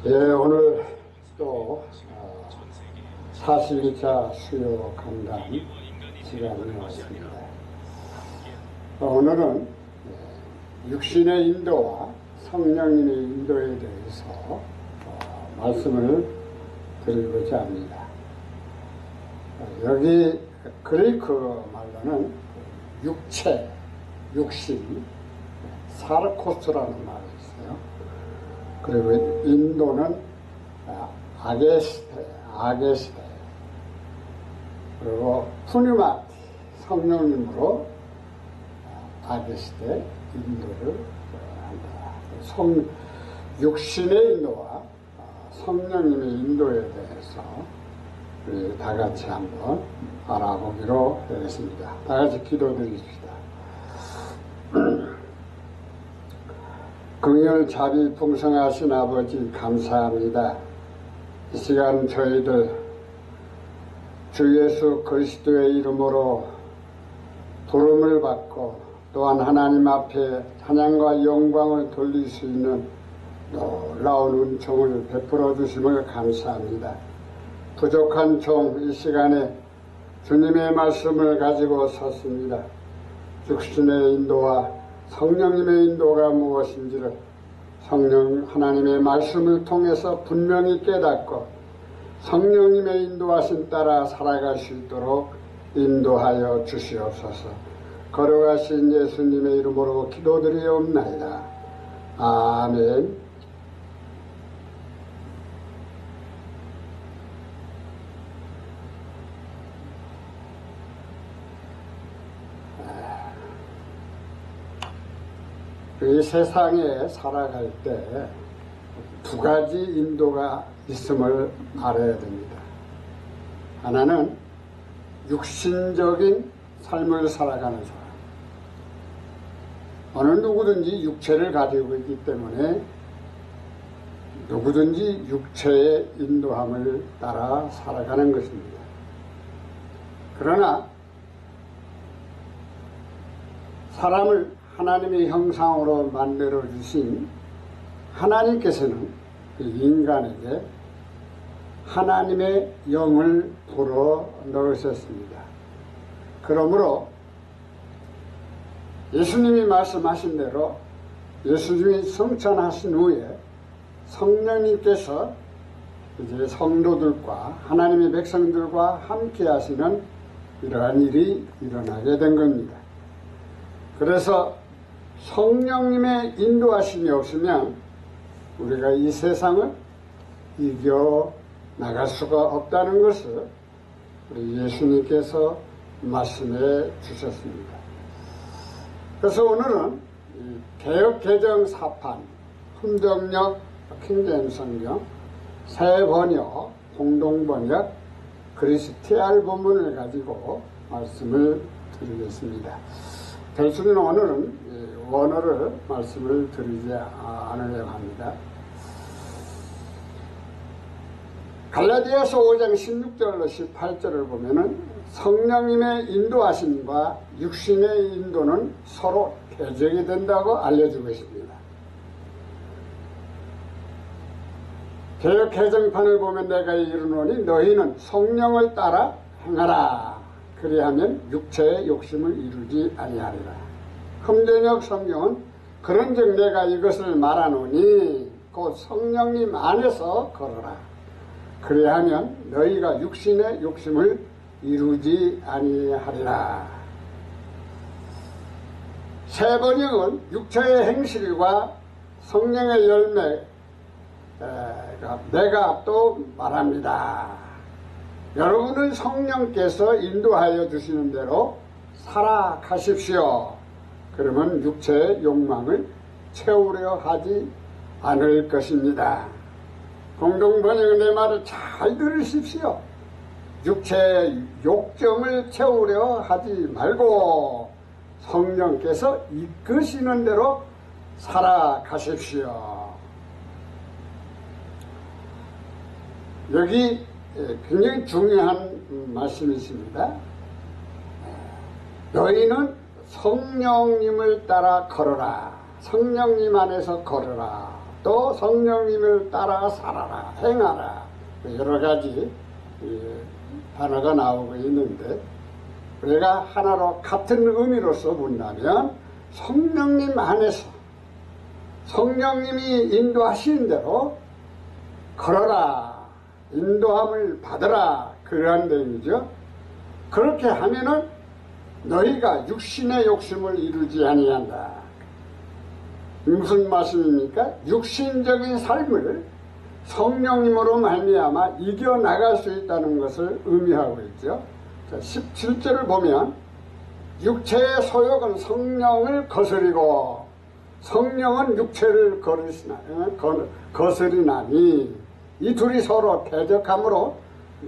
예, 오늘 또 41차 수요 강단 시간이 왔습니다. 오늘은 육신의 인도와 성령님의 인도에 대해서 말씀을 드리고자 합니다. 여기 그리크 말로는 육체, 육신, 사르코스라는 말이 있어요. 그리고 인도는 아게스테, 그리고 푸뉴마티, 성령님으로 아게스테, 인도를 한다. 육신의 인도와 성령님의 인도에 대해서 우리 다 같이 한번 알아보기로 하겠습니다. 다 같이 기도드립시다. 긍휼 자비 풍성하신 아버지 감사합니다. 이 시간 저희들 주 예수 그리스도의 이름으로 부름을 받고 또한 하나님 앞에 찬양과 영광을 돌릴 수 있는 놀라운 은총을 베풀어 주심을 감사합니다. 부족한 종 이 시간에 주님의 말씀을 가지고 섰습니다. 육신의 인도와 성령님의 인도가 무엇인지를 성령 하나님의 말씀을 통해서 분명히 깨닫고 성령님의 인도하신 따라 살아갈 수 있도록 인도하여 주시옵소서. 걸어가신 예수님의 이름으로 기도드리옵나이다. 아멘. 이 세상에 살아갈 때 두 가지 인도가 있음을 알아야 됩니다. 하나는 육신적인 삶을 살아가는 사람. 어느 누구든지 육체를 가지고 있기 때문에 누구든지 육체의 인도함을 따라 살아가는 것입니다. 그러나 사람을 하나님의 형상으로 만들어 주신 하나님께서는 인간에게 하나님의 영을 불어 넣으셨습니다. 그러므로 예수님이 말씀하신 대로 예수님이 성천하신 후에 성령님께서 이제 성도들과 하나님의 백성들과 함께 하시는 이러한 일이 일어나게 된 겁니다. 그래서 성령님의 인도하심이 없으면 우리가 이 세상을 이겨 나갈 수가 없다는 것을 우리 예수님께서 말씀해 주셨습니다. 그래서 오늘은 개역 개정 사판, 훈정역 킹제임스 성경, 새 번역, 공동 번역, 그리스티알 본문을 가지고 말씀을 드리겠습니다. 대신에 오늘은 원어를 말씀을 드리지 않으려고 합니다. 갈라디아서 5장 16절로 18절을 보면은 성령님의 인도하심과 육신의 인도는 서로 대적이 된다고 알려주고 있습니다. 개역 개정판을 보면 내가 이르노니 너희는 성령을 따라 행하라. 그리하면 육체의 욕심을 이루지 아니하리라. 흠전역 성경은 그런즉 내가 이것을 말하노니 곧 성령님 안에서 걸어라. 그리하면 너희가 육신의 욕심을 이루지 아니하리라. 새 번역은 육체의 행실과 성령의 열매 내가 또 말합니다. 여러분은 성령께서 인도하여 주시는 대로 살아가십시오. 그러면 육체의 욕망을 채우려 하지 않을 것입니다. 공동번역은 내 말을 잘 들으십시오. 육체의 욕정을 채우려 하지 말고 성령께서 이끄시는 대로 살아가십시오. 여기 굉장히 중요한 말씀이 있습니다. 너희는 성령님을 따라 걸어라. 성령님 안에서 걸어라. 또 성령님을 따라 살아라. 행하라. 여러 가지 단어가 나오고 있는데 우리가 하나로 같은 의미로서 본다면 성령님 안에서 성령님이 인도하시는 대로 걸어라. 인도함을 받으라. 그러한 내용이죠. 그렇게 하면은 너희가 육신의 욕심을 이루지 아니한다. 무슨 말씀입니까? 육신적인 삶을 성령님으로 말미암아 이겨나갈 수 있다는 것을 의미하고 있죠. 자, 17절을 보면 육체의 소욕은 성령을 거스리고 성령은 육체를 거스리나니 이 둘이 서로 대적하므로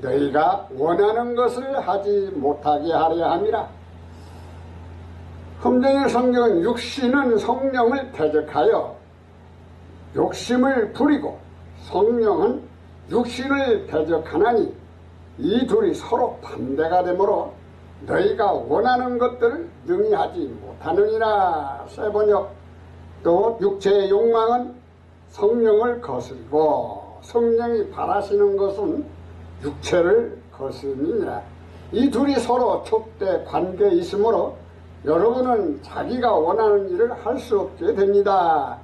너희가 원하는 것을 하지 못하게 하려 함이라. 흠정의 성경은 육신은 성령을 대적하여 욕심을 부리고 성령은 육신을 대적하나니 이 둘이 서로 반대가 되므로 너희가 원하는 것들을 능히 하지 못하느니라. 세 번역 또 육체의 욕망은 성령을 거스리고 성령이 바라시는 것은 육체를 거스르니라. 이 둘이 서로 촉대 관계에 있으므로 여러분은 자기가 원하는 일을 할 수 없게 됩니다.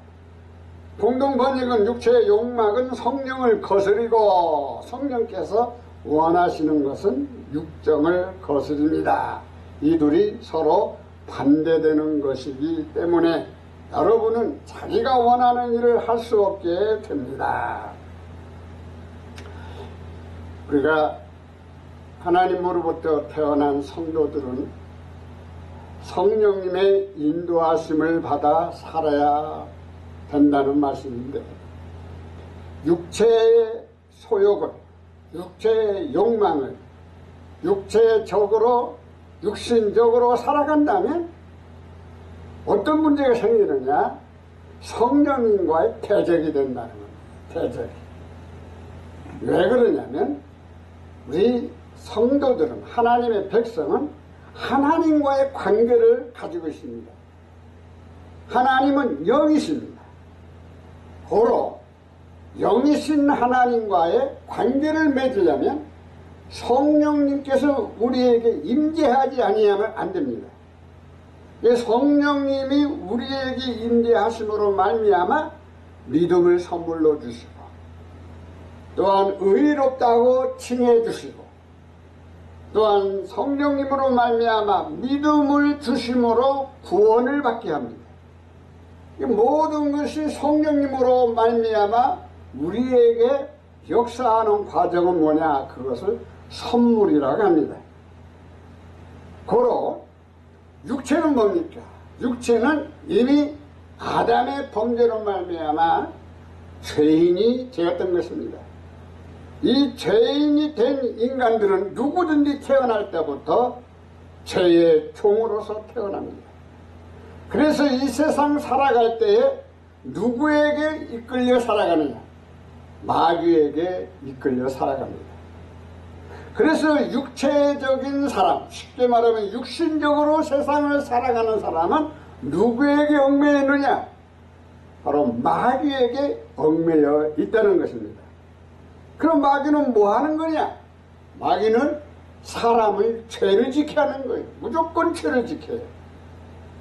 공동 번역은 육체의 욕망은 성령을 거스리고 성령께서 원하시는 것은 육정을 거스립니다. 이 둘이 서로 반대되는 것이기 때문에 여러분은 자기가 원하는 일을 할 수 없게 됩니다. 우리가 하나님으로부터 태어난 성도들은 성령님의 인도하심을 받아 살아야 된다는 말씀인데 육체의 소욕을, 육체의 욕망을 육체적으로 육신적으로 살아간다면 어떤 문제가 생기느냐? 성령님과의 대적이 된다는 겁니다. 대적이. 왜 그러냐면 우리 성도들은 하나님의 백성은 하나님과의 관계를 가지고 있습니다. 하나님은 영이십니다. 고로 영이신 하나님과의 관계를 맺으려면 성령님께서 우리에게 임재하지 아니하면 안 됩니다. 성령님이 우리에게 임재하심으로 말미암아 믿음을 선물로 주시고 또한 의롭다고 칭해 주시고 또한 성령님으로 말미암아 믿음을 주심으로 구원을 받게 합니다. 이 모든 것이 성령님으로 말미암아 우리에게 역사하는 과정은 뭐냐? 그것을 선물이라고 합니다. 고로 육체는 뭡니까? 육체는 이미 아담의 범죄로 말미암아 죄인이 되었던 것입니다. 이 죄인이 된 인간들은 누구든지 태어날 때부터 죄의 종으로서 태어납니다. 그래서 이 세상 살아갈 때에 누구에게 이끌려 살아가느냐? 마귀에게 이끌려 살아갑니다. 그래서 육체적인 사람, 쉽게 말하면 육신적으로 세상을 살아가는 사람은 누구에게 얽매여 있느냐? 바로 마귀에게 얽매여 있다는 것입니다. 그럼 마귀는 뭐 하는 거냐? 마귀는 사람을 죄를 지게 하는 거예요. 무조건 죄를 지켜요.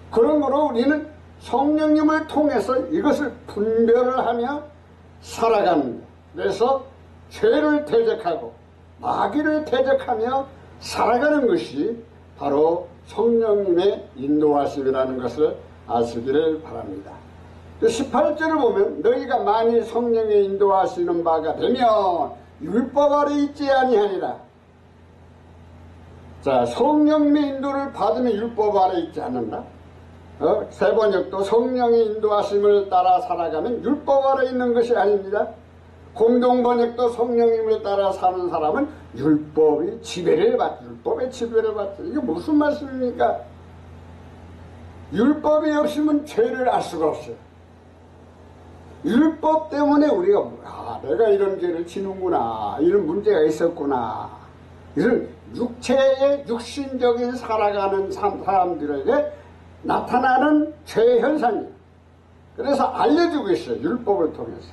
그러므로 우리는 성령님을 통해서 이것을 분별을 하며 살아갑니다. 그래서 죄를 대적하고 마귀를 대적하며 살아가는 것이 바로 성령님의 인도하심이라는 것을 아시기를 바랍니다. 18절을 보면 너희가 만일 성령의 인도하시는 바가 되면 율법 아래 있지 아니하니라. 자, 성령의 인도를 받으면 율법 아래 있지 않는다. 세 번역도 성령의 인도하심을 따라 살아가면 율법 아래 있는 것이 아닙니다. 공동 번역도 성령님을 따라 사는 사람은 율법의 지배를 받죠. 율법의 지배를 받죠. 이게 무슨 말씀입니까? 율법이 없으면 죄를 알 수가 없어요. 율법 때문에 우리가 내가 이런 죄를 지는구나, 이런 문제가 있었구나, 이런 육체의 육신적인 살아가는 사람들에게 나타나는 죄 현상이에요. 그래서 알려주고 있어요. 율법을 통해서.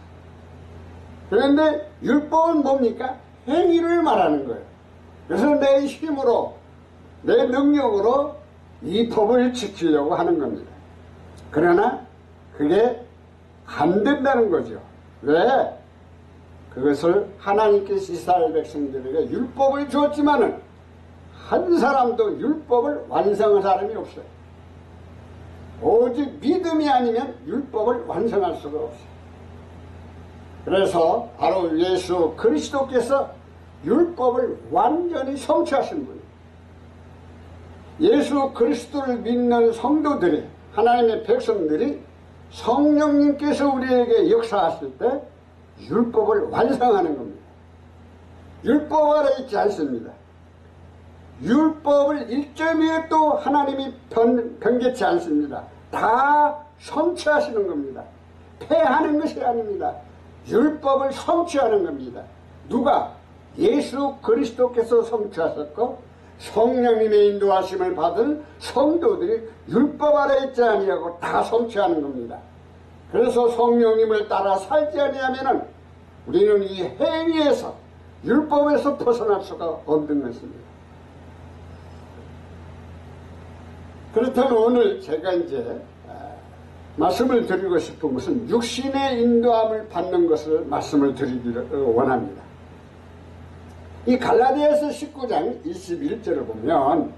그런데 율법은 뭡니까? 행위를 말하는 거예요. 그래서 내 힘으로, 내 능력으로 이 법을 지키려고 하는 겁니다. 그러나 그게 안 된다는 거죠. 왜? 그것을 하나님께서 이스라엘 백성들에게 율법을 주었지만은 한 사람도 율법을 완성한 사람이 없어요. 오직 믿음이 아니면 율법을 완성할 수가 없어요. 그래서 바로 예수 그리스도께서 율법을 완전히 성취하신 분이에요. 예수 그리스도를 믿는 성도들이, 하나님의 백성들이 성령님께서 우리에게 역사하실 때 율법을 완성하는 겁니다. 율법 아래 있지 않습니다. 율법을 1점 또 하나님이 변개치 않습니다. 다 성취하시는 겁니다. 폐하는 것이 아닙니다. 율법을 성취하는 겁니다. 누가? 예수 그리스도께서 성취하셨고 성령님의 인도하심을 받은 성도들이 율법 아래 있지 아니하고 다 성취하는 겁니다. 그래서 성령님을 따라 살지 아니하면은 우리는 이 행위에서, 율법에서 벗어날 수가 없는 것입니다. 그렇다면 오늘 제가 이제 말씀을 드리고 싶은 것은 육신의 인도함을 받는 것을 말씀을 드리기를 원합니다. 이 갈라디아서 19장 21절을 보면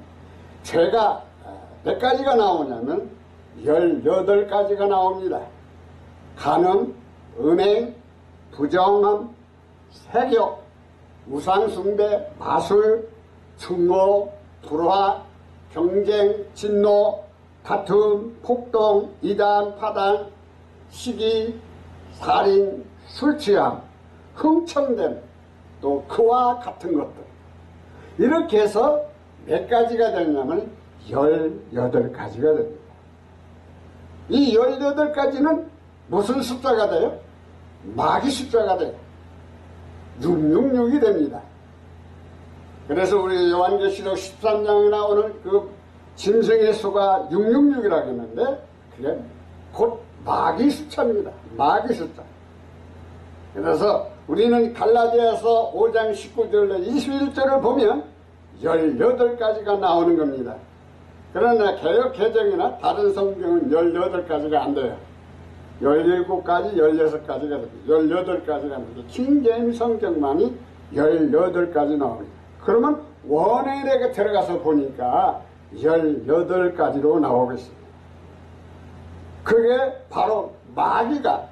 죄가 몇 가지가 나오냐면 18가지가 나옵니다. 간음, 음행, 부정함, 세욕, 우상숭배, 마술, 증오, 불화, 경쟁, 진노, 다툼, 폭동, 이단, 파단, 시기, 살인, 술취함, 흥청됨, 또 그와 같은 것들. 이렇게 해서 몇 가지가 되냐면 18가지가 됩니다. 이 18가지는 무슨 숫자가 돼요? 마귀 숫자가 돼요. 666이 됩니다. 그래서 우리 요한계시록 13장에 나오는 그 짐승의 수가 666이라고 했는데 그게 곧 마귀 숫자입니다. 마귀 숫자. 그래서 우리는 갈라디아서 5장 19절 21절을 보면 18가지가 나오는 겁니다. 그러나 개역개정이나 다른 성경은 18가지가 안 돼요. 17가지, 16가지가 됩니다. 18가지가 됩니다. 킹제임스 성경만이 18가지 나옵니다. 그러면 원어에 들어가서 보니까 18가지로 나오고 있습니다. 그게 바로 마귀가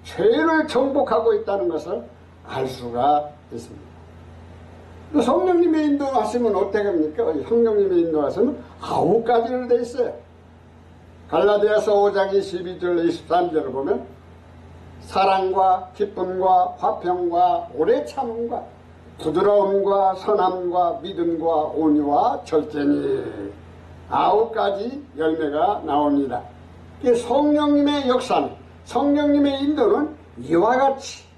죄를 정복하고 있다는 것을 알 수가 있습니다. 성령님의 인도하시면 어떻게 합니까? 성령님의 인도하시면 9가지로 되어 있어요. 갈라디아서 5장 22절 23절을 보면 사랑과 기쁨과 화평과 오래 참음과 부드러움과 선함과 믿음과 온유와 절제니 9가지 열매가 나옵니다. 성령님의 역사는, 성령님의 인도는 이와 같이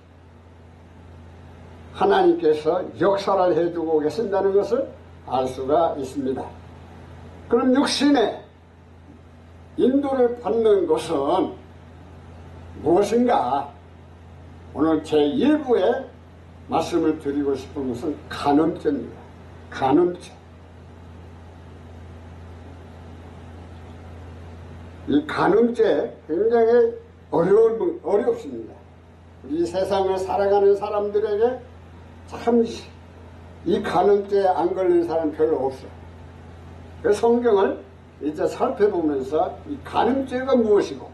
하나님께서 역사를 해주고 계신다는 것을 알 수가 있습니다. 그럼 육신의 인도를 받는 것은 무엇인가? 오늘 제1부에 말씀을 드리고 싶은 것은 간음죄입니다. 간음죄. 이 간음죄 굉장히 어렵습니다. 이 세상을 살아가는 사람들에게 참 이 간음죄에 안 걸린 사람 별로 없어요. 그 성경을 이제 살펴보면서 이 간음죄가 무엇이고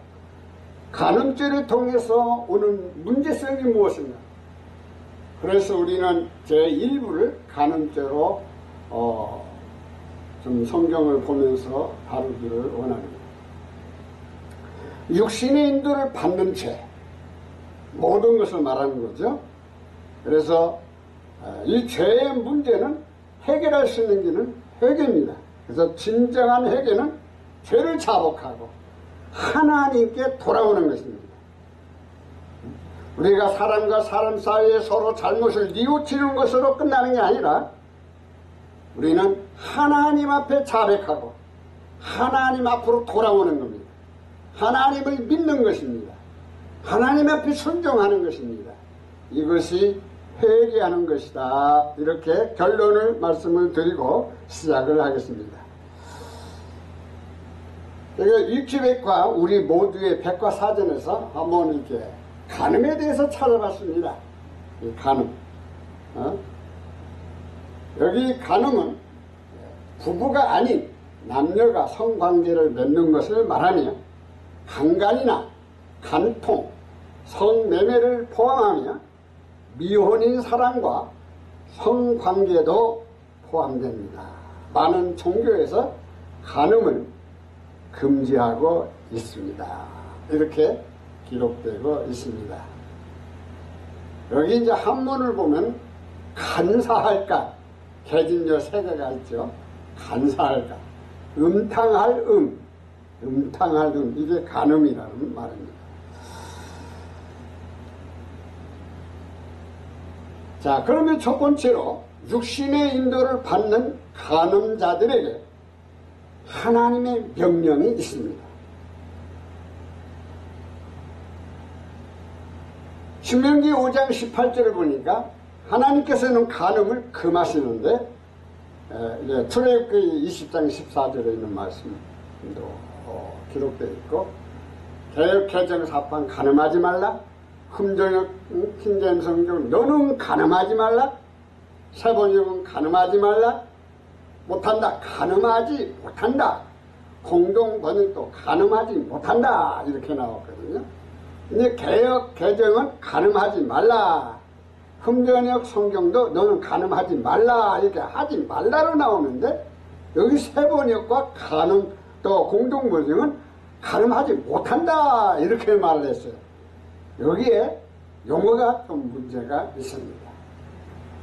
간음죄를 통해서 오는 문제성이 무엇인가. 그래서 우리는 제1부를 간음죄로 좀 성경을 보면서 다루기를 원합니다. 육신의 인도를 받는 죄, 모든 것을 말하는 거죠. 그래서 이 죄의 문제는 해결할 수 있는 길은 회개입니다. 그래서 진정한 회개는 죄를 자복하고 하나님께 돌아오는 것입니다. 우리가 사람과 사람 사이에 서로 잘못을 뉘우치는 것으로 끝나는 게 아니라 우리는 하나님 앞에 자백하고 하나님 앞으로 돌아오는 겁니다. 하나님을 믿는 것입니다. 하나님 앞에 순종하는 것입니다. 이것이 회개하는 것이다. 이렇게 결론을 말씀을 드리고 시작을 하겠습니다. 위키백과 우리 모두의 백과사전에서 한번 이렇게 간음에 대해서 찾아봤습니다. 이 간음. 여기 간음은 부부가 아닌 남녀가 성관계를 맺는 것을 말하며 강간이나 간통, 성매매를 포함하며 미혼인 사랑과 성관계도 포함됩니다. 많은 종교에서 간음을 금지하고 있습니다. 이렇게 기록되고 있습니다. 여기 이제 한문을 보면 간사할까, 개진여 세 개가 있죠. 간사할까, 음탕할 음탕할 이게 간음이라는 말입니다. 자, 그러면 첫 번째로 육신의 인도를 받는 간음자들에게 하나님의 명령이 있습니다. 신명기 5장 18절을 보니까 하나님께서는 간음을 금하시는데, 출애굽기 20장 14절에 있는 말씀도 기록되어 있고, 개역 개정 사판 간음하지 말라, 흠정역 흰전 성경 너는 간음하지 말라, 세번역은 간음하지 말라, 못한다, 간음하지 못한다, 공동 번역도 간음하지 못한다, 이렇게 나왔거든요. 근데 개역 개정은 간음하지 말라, 흠전역 성경도 너는 간음하지 말라, 이렇게 하지 말라로 나오는데, 여기 세번역과 간음 또 공동 번역은 간음하지 못한다, 이렇게 말을 했어요. 여기에 용어가 좀 문제가 있습니다.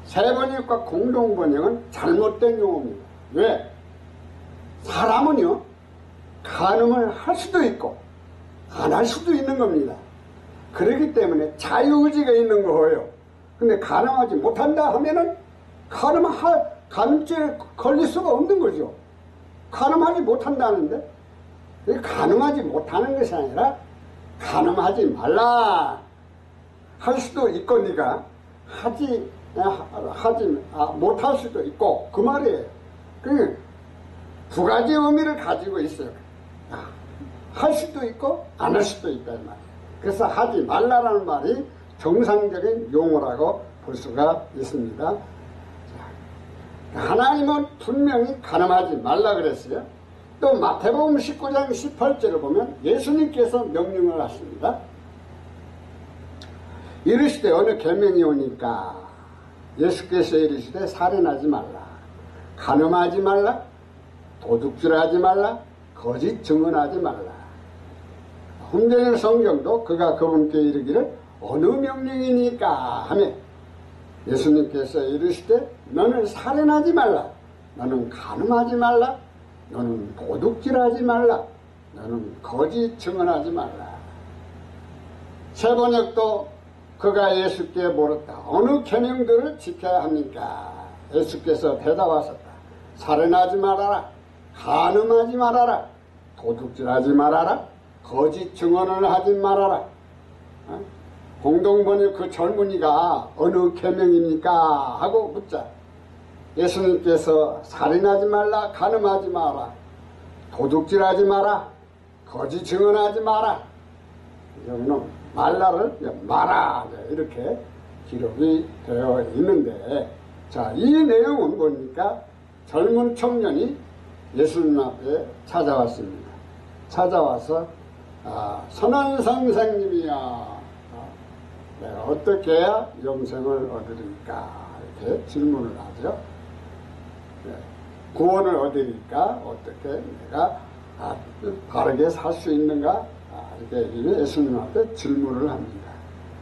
세번역과 공동 번역은 잘못된 용어입니다. 왜? 사람은요, 간음을 할 수도 있고 안 할 수도 있는 겁니다. 그렇기 때문에 자유의지가 있는 거예요. 근데 간음하지 못한다 하면은 간음죄에 걸릴 수가 없는 거죠. 간음하지 못한다는데, 간음하지 못하는 것이 아니라 간음하지 말라. 할 수도 있고 네가 못할 수도 있고, 그 말이에요. 두 가지 의미를 가지고 있어요. 할 수도 있고 안 할 수도 있다 이 말이에요. 그래서 하지 말라라는 말이 정상적인 용어라고 볼 수가 있습니다. 하나님은 분명히 간음하지 말라 그랬어요. 또 마태복음 19장 18절을 보면 예수님께서 명령을 하십니다. 이르시되 어느 계명이 오니까, 예수께서 이르시되 살인하지 말라, 간음하지 말라, 도둑질하지 말라, 거짓 증언하지 말라. 흠전역 성경도 그가 그분께 이르기를 어느 명령이니까 하며 예수님께서 이르시되 너는 살인하지 말라, 너는 간음하지 말라, 너는 도둑질하지 말라, 너는 거짓 증언하지 말라. 세번역도 그가 예수께 물었다. 어느 계명들을 지켜야 합니까? 예수께서 대답하셨다. 살인하지 말아라, 간음하지 말아라, 도둑질하지 말아라, 거짓 증언을 하지 말아라. 공동번역 그 젊은이가 어느 계명입니까? 하고 묻자. 예수님께서 살인하지 말라, 간음하지 마라, 도둑질하지 마라, 거짓 증언하지 마라. 여기는 말라를 마라 이렇게 기록이 되어 있는데, 자, 이 내용은 뭡니까? 젊은 청년이 예수님 앞에 찾아왔습니다. 찾아와서 선한 선생님이야, 내가 어떻게 해야 영생을 얻으리까? 이렇게 질문을 하죠. 구원을 얻으리까? 어떻게 내가 바르게 살 수 있는가? 이렇게 예수님 앞에 질문을 합니다.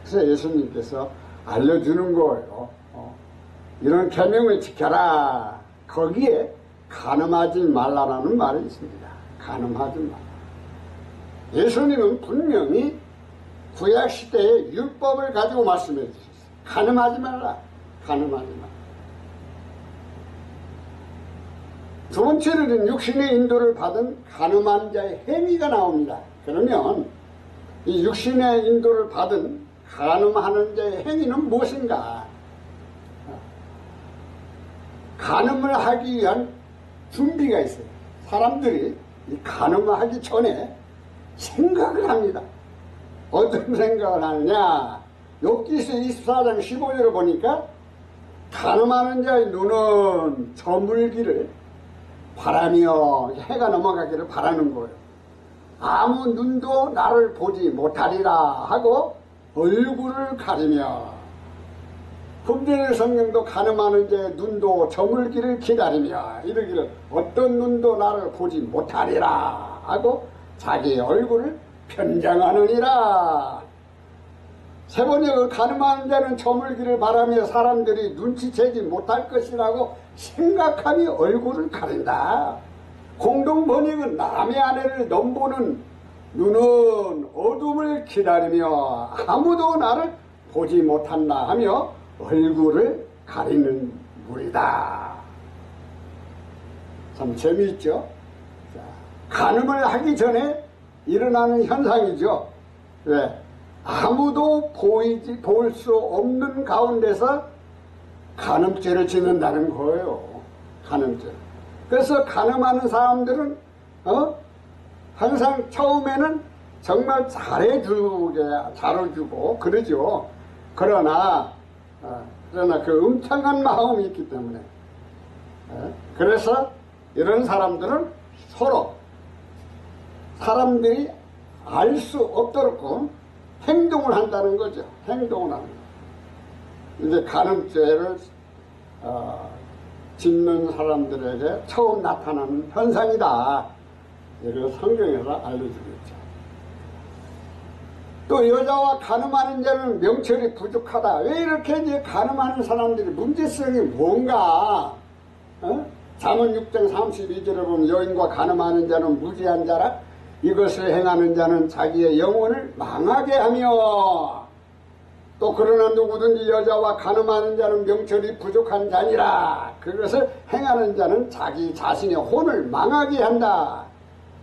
그래서 예수님께서 알려주는 거예요. 이런 계명을 지켜라. 거기에 간음하지 말라라는 말이 있습니다. 간음하지 말라. 예수님은 분명히 구약시대의 율법을 가지고 말씀해 주셨어요. 간음하지 말라. 간음하지 말라. 두 번째로는 육신의 인도를 받은 간음한 자의 행위가 나옵니다. 그러면 이 육신의 인도를 받은 간음하는 자의 행위는 무엇인가? 간음을 하기 위한 준비가 있어요. 사람들이 이 간음을 하기 전에 생각을 합니다. 어떤 생각을 하느냐? 욥기서 24장 15절을 보니까 간음하는 자의 눈은 저물기를 바라며 해가 넘어가기를 바라는 거예요. 아무 눈도 나를 보지 못하리라 하고 얼굴을 가리며, 품절의 성경도 간음하는 자의 눈도 저물기를 기다리며 이르기를 어떤 눈도 나를 보지 못하리라 하고 자기의 얼굴을 편장하느니라. 세 번째, 그 간음하는 자는 저물기를 바라며 사람들이 눈치채지 못할 것이라고 생각하며 얼굴을 가린다. 공동 번역은 남의 아내를 넘보는 눈은 어둠을 기다리며 아무도 나를 보지 못한다 하며 얼굴을 가리는 물이다. 참 재미있죠? 자, 간음을 하기 전에 일어나는 현상이죠. 왜? 아무도 볼 수 없는 가운데서 간음죄를 짓는다는 거예요. 간음죄. 그래서 간음하는 사람들은 항상 처음에는 정말 잘해주고 그러죠. 그러나 그 음탕한 마음이 있기 때문에, 그래서 이런 사람들은 서로 사람들이 알 수 없도록 행동을 한다는 거죠. 행동을 하는 거. 이제 간음죄를 짓는 사람들에게 처음 나타나는 현상이다. 이걸 성경에서 알려주고 있죠. 또 여자와 간음하는 자는 명철이 부족하다. 왜 이렇게 이제 간음하는 사람들이 문제성이 뭔가? 잠언 6장 32절에 보면 여인과 간음하는 자는 무지한 자라. 이것을 행하는 자는 자기의 영혼을 망하게 하며, 또 그러나 누구든지 여자와 간음하는 자는 명철이 부족한 자니라. 그것을 행하는 자는 자기 자신의 혼을 망하게 한다.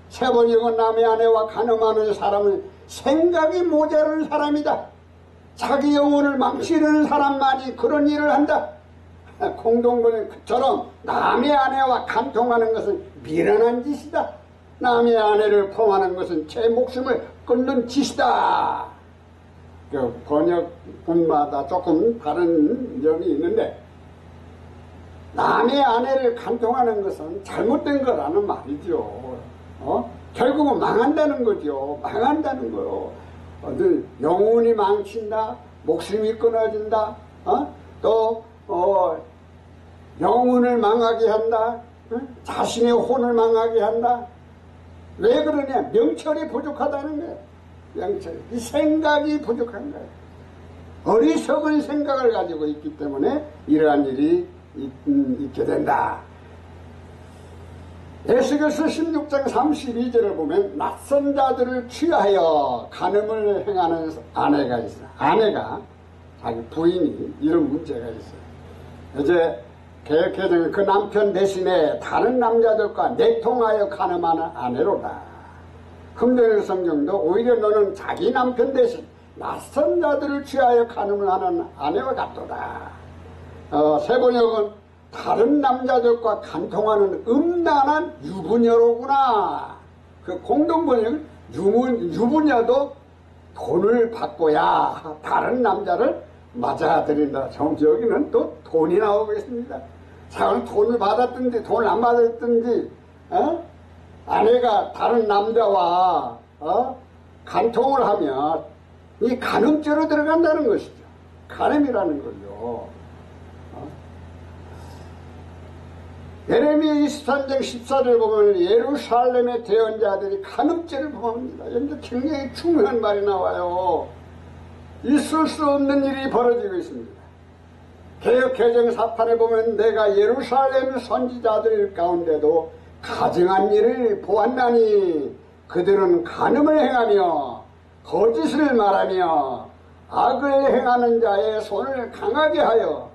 세 번역은 남의 아내와 간음하는 사람은 생각이 모자른 사람이다. 자기 영혼을 망치려는 사람만이 그런 일을 한다. 공동번역처럼 남의 아내와 간통하는 것은 미련한 짓이다. 남의 아내를 포함하는 것은 제 목숨을 끊는 짓이다. 그 번역분마다 조금 다른 점이 있는데, 남의 아내를 간통하는 것은 잘못된 거라는 말이죠. 결국은 망한다는 거죠. 망한다는 거요. 영혼이 망친다, 목숨이 끊어진다, 또 영혼을 망하게 한다, 자신의 혼을 망하게 한다. 왜 그러냐? 명철이 부족하다는 거예요. 명철. 이 생각이 부족한 거예요. 어리석은 생각을 가지고 있기 때문에 이러한 일이 있게 된다. 에스겔서 16장 32절을 보면 낯선 자들을 취하여 간음을 행하는 아내가 있어요. 아내가, 자기 부인이 이런 문제가 있어요. 이제 개혁개정은 그 남편 대신에 다른 남자들과 내통하여 간음하는 아내로다. 금전의 성경도 오히려 너는 자기 남편 대신 낯선 자들을 취하여 간음을 하는 아내와 같도다. 세번역은 다른 남자들과 간통하는 음란한 유부녀로구나. 그 공동번역은 유부녀도 돈을 받고야 다른 남자를 맞아들인다. 여기는 또 돈이 나오고 있습니다. 자기는 돈을 받았든지 돈을 안 받았든지 아내가 다른 남자와 간통을 하면 이 간음죄로 들어간다는 것이죠. 간음이라는 거죠. 예레미야 23장 14절 보면 예루살렘의 대언자들이 간음죄를 범합니다. 여기서 굉장히 중요한 말이 나와요. 있을 수 없는 일이 벌어지고 있습니다. 개혁개정 사판에 보면 내가 예루살렘 선지자들 가운데도 가증한 일을 보았나니 그들은 간음을 행하며 거짓을 말하며 악을 행하는 자의 손을 강하게 하여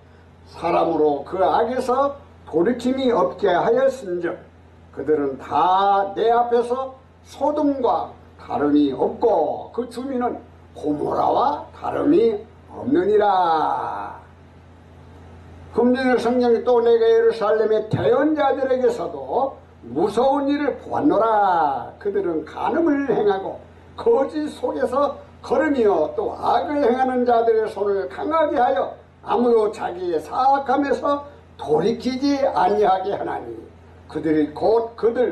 사람으로 그 악에서 돌이킴이 없게 하였은즉 그들은 다 내 앞에서 소돔과 다름이 없고 그 주민은 고모라와 다름이 없느니라. 금전의 성경이 또 내가 예루살렘의 대언자들에게서도 무서운 일을 보았노라. 그들은 간음을 행하고 거짓 속에서 걸으며 또 악을 행하는 자들의 손을 강하게 하여 아무도 자기의 사악함에서 돌이키지 아니하게 하나니 그들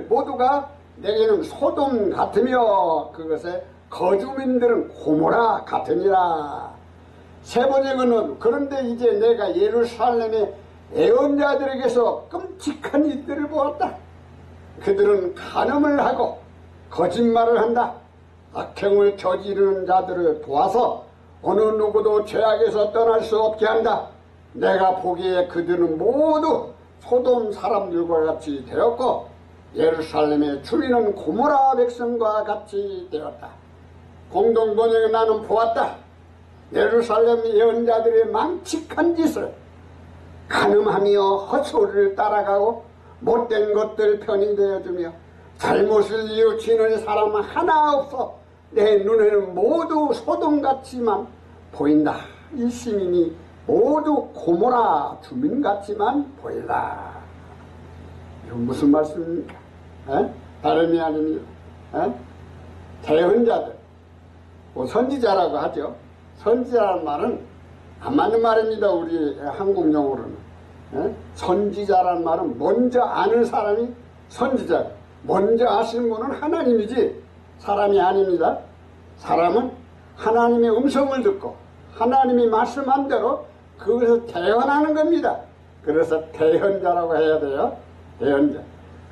모두가 내게는 소돔 같으며 그것의 거주민들은 고모라 같으니라. 세 번째 거는 그런데 이제 내가 예루살렘의 애언자들에게서 끔찍한 일들을 보았다. 그들은 간음을 하고 거짓말을 한다. 악행을 저지르는 자들을 도와서 어느 누구도 죄악에서 떠날 수 없게 한다. 내가 보기에 그들은 모두 소돔 사람들과 같이 되었고 예루살렘의 주민은 고모라 백성과 같이 되었다. 공동번역에 나는 보았다. 예루살렘 예언자들의 망측한 짓을 간음하며 헛소리를 따라가고 못된 것들 편히 되어주며 잘못을 뉘우치는 사람 하나 없어 내 눈에는 모두 소돔같이만 보인다. 이 시민이 모두 고모라 주민같이만 보인다. 이건 무슨 말씀입니까? 다름이 아닙니다. 대언자들, 뭐 선지자라고 하죠. 선지자라는 말은 안 맞는 말입니다. 우리 한국 용어로는. 선지자라는 말은 먼저 아는 사람이 선지자. 먼저 아시는 분은 하나님이지 사람이 아닙니다. 사람은 하나님의 음성을 듣고 하나님이 말씀한 대로 그것을 대언하는 겁니다. 그래서 대언자라고 해야 돼요. 대언자.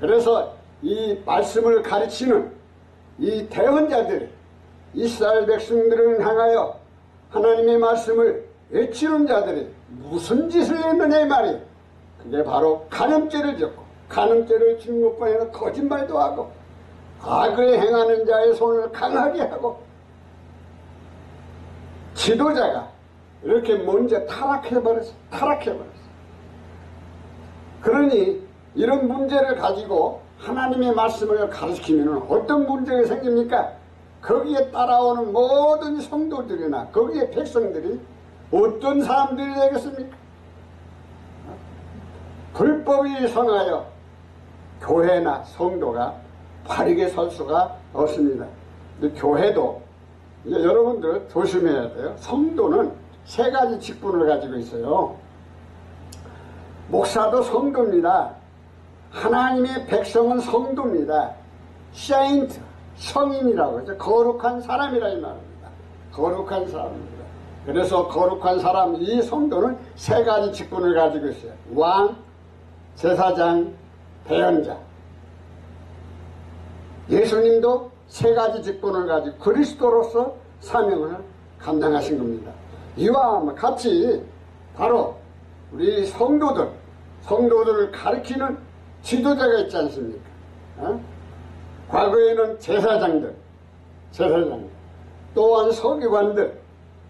그래서 이 말씀을 가르치는 이 대언자들이 이스라엘 백성들을 향하여 하나님의 말씀을 외치는 자들이 무슨 짓을 했느냐 이 말이에요. 그게 바로 간음죄를 짓고 간음죄를 짓는 것뿐 아니라 거짓말도 하고 악을 행하는 자의 손을 강하게 하고 지도자가 이렇게 먼저 타락해버렸어. 그러니 이런 문제를 가지고 하나님의 말씀을 가르치면 어떤 문제가 생깁니까? 거기에 따라오는 모든 성도들이나 거기에 백성들이 어떤 사람들이 되겠습니까? 불법이 성하여 교회나 성도가 바르게 설 수가 없습니다. 근데 교회도 여러분들 조심해야 돼요. 성도는 세 가지 직분을 가지고 있어요. 목사도 성도입니다. 하나님의 백성은 성도입니다. 세인트, 성인이라고 해서 거룩한 사람이라 이 말입니다. 거룩한 사람입니다. 그래서 거룩한 사람, 이 성도는 세 가지 직분을 가지고 있어요. 왕, 제사장, 대언자. 예수님도 세 가지 직분을 가지고 그리스도로서 사명을 감당하신 겁니다. 이와 같이 바로 우리 성도들을 가르치는 지도자가 있지 않습니까? 과거에는 제사장들, 또한 서기관들,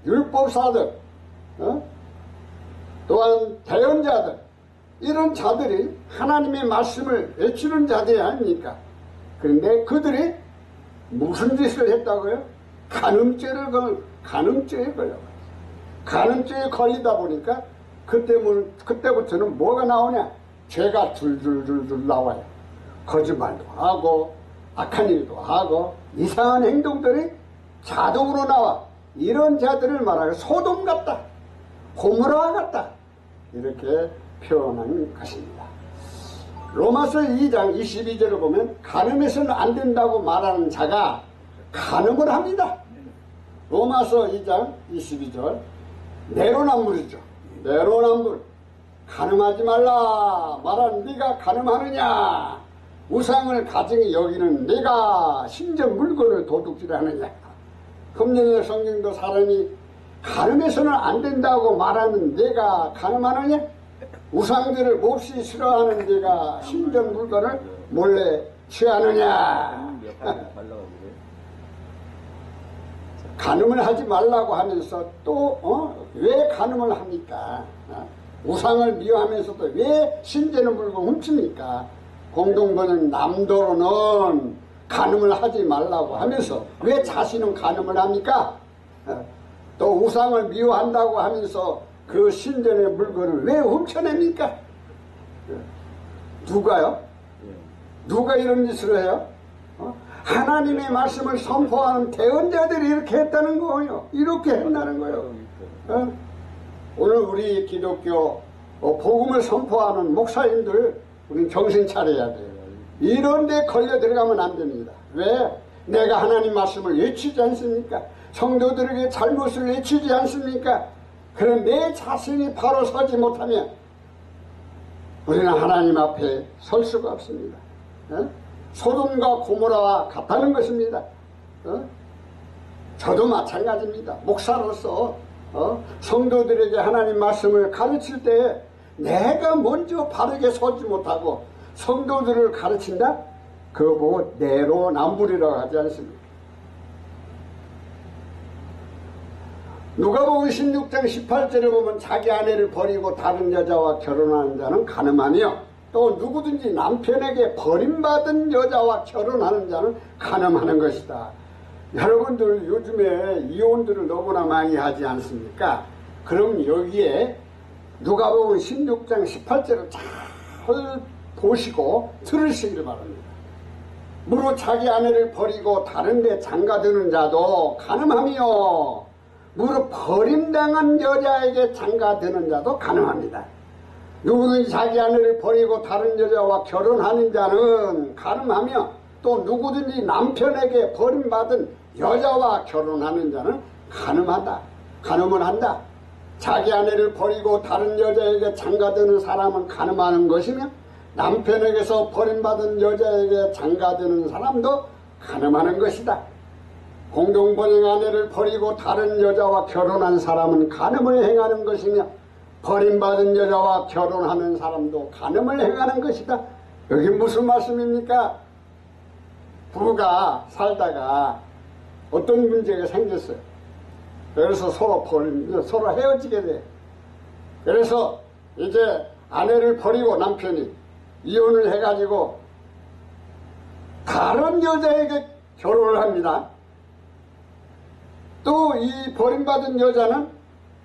율법사들, 또한 대언자들, 이런 자들이 하나님의 말씀을 외치는 자들이 아닙니까? 그런데 그들이 무슨 짓을 했다고요? 간음죄에 걸려요. 간음죄에 걸리다 보니까 그때부터는 뭐가 나오냐? 죄가 줄줄줄줄 나와요. 거짓말도 하고 악한 일도 하고 이상한 행동들이 자동으로 나와. 이런 자들을 말하여 소돔 같다, 고모라 같다, 이렇게 표현한 것입니다. 로마서 2장 22절을 보면 간음해서는 안 된다고 말하는 자가 간음을 합니다. 로마서 2장 22절 내로남불이죠. 내로남불. 간음하지 말라 말하는 네가 간음하느냐? 우상을 가정에 여기는 네가 신전 물건을 도둑질하느냐? 금년의 성경도 사람이 간음해서는 안 된다고 말하는 네가 간음하느냐? 우상들을 몹시 싫어하는 네가 신전 물건을 몰래 취하느냐? 간음을 하지 말라고 하면서 또 왜 간음을 합니까? 우상을 미워하면서도 왜 신전의 물건 훔칩니까? 공동번역 남도로는 간음을 하지 말라고 하면서 왜 자신은 간음을 합니까? 또 우상을 미워한다고 하면서 그 신전의 물건을 왜 훔쳐냅니까? 누가요? 누가 이런 짓을 해요? 하나님의 말씀을 선포하는 대언자들이 이렇게 했다는 거예요. 이렇게 했다는 거예요. 오늘 우리 기독교 복음을 선포하는 목사님들 우린 정신 차려야 돼요. 이런 데 걸려 들어가면 안 됩니다. 왜? 내가 하나님 말씀을 외치지 않습니까? 성도들에게 잘못을 외치지 않습니까? 그럼 내 자신이 바로 서지 못하면 우리는 하나님 앞에 설 수가 없습니다. 소돔과 고모라와 같다는 것입니다. 저도 마찬가지입니다. 목사로서 성도들에게 하나님 말씀을 가르칠 때 내가 먼저 바르게 서지 못하고 성도들을 가르친다? 그거 보고 내로남불이라고 하지 않습니까? 누가복음 16장 18절에 보면 자기 아내를 버리고 다른 여자와 결혼하는 자는 가늠하며 또 누구든지 남편에게 버림받은 여자와 결혼하는 자는 가늠하는 것이다. 여러분들 요즘에 이혼들을 너무나 많이 하지 않습니까? 그럼 여기에 누가복음 16장 18절을 잘 보시고 들으시기를 바랍니다. 무릇 자기 아내를 버리고 다른 데 장가드는 자도 가늠하며 무릇 버림당한 여자에게 장가드는 자도 가늠합니다. 누구든지 자기 아내를 버리고 다른 여자와 결혼하는 자는 가늠하며 또 누구든지 남편에게 버림받은 여자와 결혼하는 자는 가늠하다. 가늠을 한다. 자기 아내를 버리고 다른 여자에게 장가드는 사람은 가늠하는 것이며 남편에게서 버림받은 여자에게 장가드는 사람도 가늠하는 것이다. 공동번영 아내를 버리고 다른 여자와 결혼한 사람은 간음을 행하는 것이며 버림받은 여자와 결혼하는 사람도 간음을 행하는 것이다. 여기 무슨 말씀입니까? 부부가 살다가 어떤 문제가 생겼어요. 그래서 서로 헤어지게 돼. 그래서 이제 아내를 버리고 남편이 이혼을 해가지고 다른 여자에게 결혼을 합니다. 또 이 버림받은 여자는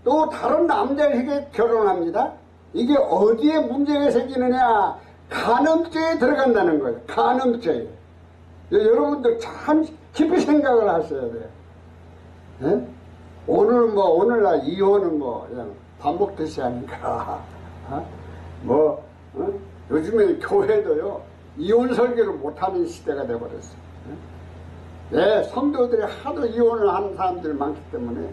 또 다른 남자에게 결혼합니다. 이게 어디에 문제가 생기느냐? 간음죄에 들어간다는 거예요. 간음죄에. 여러분들 참 깊이 생각을 하셔야 돼요. 네? 오늘날 이혼은 그냥 밥 먹듯이 하니까. 요즘에 교회도요, 이혼 설교를 못하는 시대가 돼버렸어요. 네, 성도들이 하도 이혼을 하는 사람들이 많기 때문에.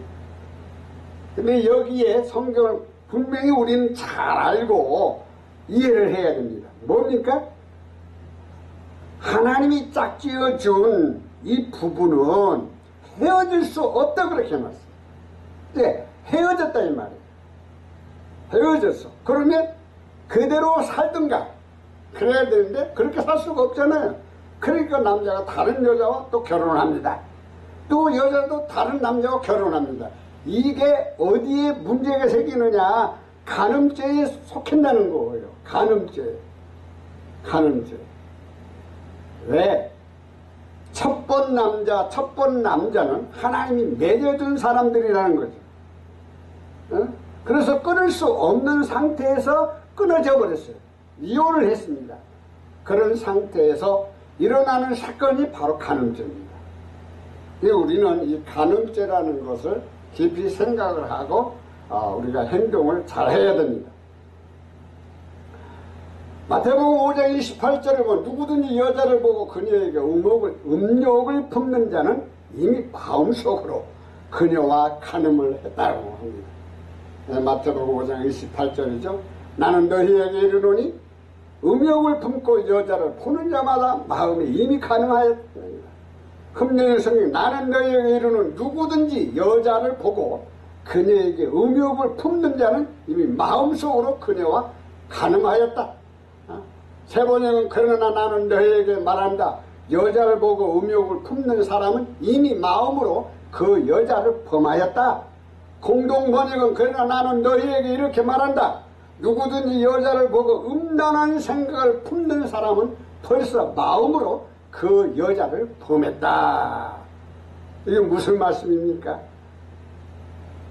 근데 여기에 성경을 분명히 우리는 잘 알고 이해를 해야 됩니다. 뭡니까? 하나님이 짝지어준 이 부부는 헤어질 수 없다 그렇게 해놨어요. 네, 헤어졌다 이 말이에요. 헤어졌어. 그러면 그대로 살든가 그래야 되는데 그렇게 살 수가 없잖아요. 그러니까 남자가 다른 여자와 또 결혼을 합니다. 또 여자도 다른 남자와 결혼합니다. 이게 어디에 문제가 생기느냐? 간음죄에 속한다는 거예요. 간음죄. 왜? 첫 번 남자는 하나님이 맺어준 사람들이라는 거죠. 그래서 끊을 수 없는 상태에서 끊어져 버렸어요. 이혼을 했습니다. 그런 상태에서 일어나는 사건이 바로 간음죄입니다. 우리는 이 간음죄라는 것을 깊이 생각을 하고 우리가 행동을 잘 해야 됩니다. 마태복음 5장 28절에 보면 누구든지 여자를 보고 그녀에게 음욕을 품는 자는 이미 마음속으로 그녀와 간음을 했다고 합니다. 마태복음 5장 28절이죠. 나는 너희에게 이르노니 음욕을 품고 여자를 보는 자마다 마음이 이미 간음하였다. 금년의 성경 나는 너희에게 이르노니 누구든지 여자를 보고 그녀에게 음욕을 품는 자는 이미 마음속으로 그녀와 간음하였다. 세 번역은 그러나 나는 너희에게 말한다. 여자를 보고 음욕을 품는 사람은 이미 마음으로 그 여자를 범하였다. 공동 번역은 그러나 나는 너희에게 이렇게 말한다. 누구든지 여자를 보고 음란한 생각을 품는 사람은 벌써 마음으로 그 여자를 범했다. 이게 무슨 말씀입니까?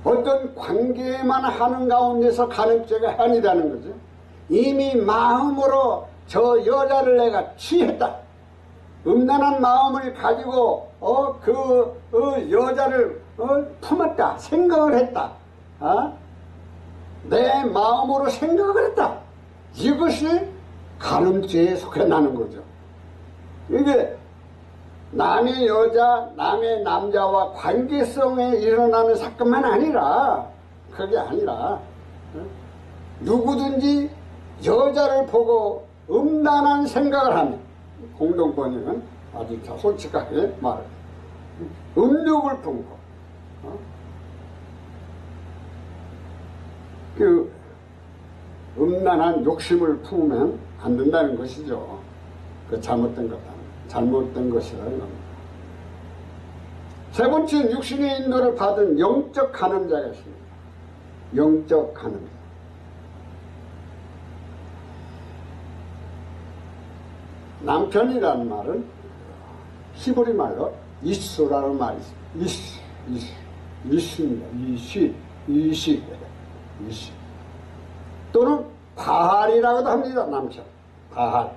어떤 관계만 하는 가운데서 간음죄가 아니라는 거죠. 이미 마음으로 저 여자를 내가 취했다. 음란한 마음을 가지고 그 여자를 품었다. 생각을 했다. 내 마음으로 생각을 했다. 이것이 간음죄에 속해나는 거죠. 이게 남의 여자, 남의 남자와 관계성에 일어나는 사건만 아니라, 그게 아니라 누구든지 여자를 보고 음란한 생각을 하면, 공동번역은 아주 솔직하게 말을, 음욕을 품고 그 음란한 욕심을 품으면 안 된다는 것이죠. 그 잘못된 거다. 잘못된 것이라는 겁니다. 세 번째는 육신의 인도를 받은 영적 간음자가 있습니다. 영적 간음자. 남편이라는 말은 히브리 말로 이수라는 말이 있습니다. 이수입니다. 이시. 또는 바알이라고도 합니다. 남편. 바알.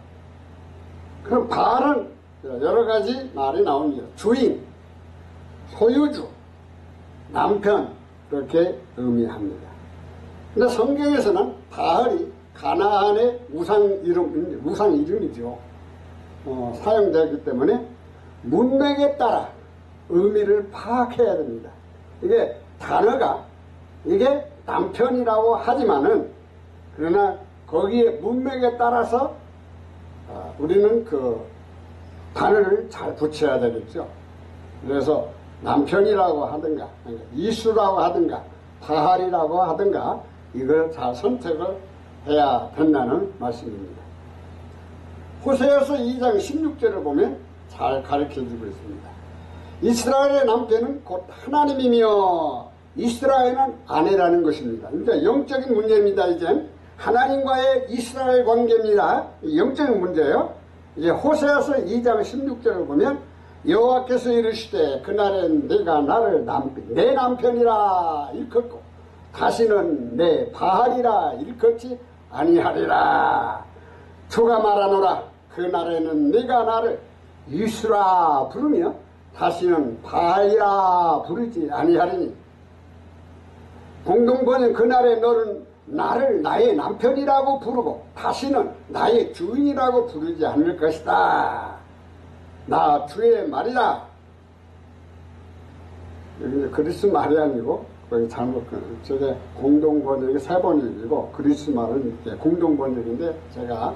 그럼 바알은 여러 가지 말이 나옵니다. 주인, 소유주, 남편, 그렇게 의미합니다. 근데 성경에서는 바알이 가나안의 우상 이름이죠. 사용되었기 때문에 문맥에 따라 의미를 파악해야 됩니다. 이게 단어가, 이게 남편이라고 하지만은, 그러나 거기에 문맥에 따라서 우리는 그 단어를 잘 붙여야 되겠죠. 그래서 남편이라고 하든가, 이수라고 하든가, 바알이라고 하든가, 이걸 잘 선택을 해야 된다는 말씀입니다. 호세아서 2장 16절을 보면 잘 가르쳐주고 있습니다. 이스라엘의 남편은 곧 하나님이며 이스라엘은 아내라는 것입니다. 그러니까 영적인 문제입니다. 이젠 하나님과의 이스라엘 관계입니다. 영적인 문제예요. 이제 호세아서 2장 16절을 보면 여호와께서 이르시되 그날엔 네가 나를 내 남편이라 일컫고 다시는 내 바알이라 일컫지 아니하리라. 주가 말하노라. 그날에는 네가 나를 이수라 부르며 다시는 바알이라 부르지 아니하리니. 공동번역 그날에 너는 나를 나의 남편이라고 부르고 다시는 나의 주인이라고 부르지 않을 것이다. 나 주의 말이다. 여기 이제 그리스 말이 아니고 거기 잘못, 저게 공동번역이 세 번역이고 그리스 말은 공동번역인데 제가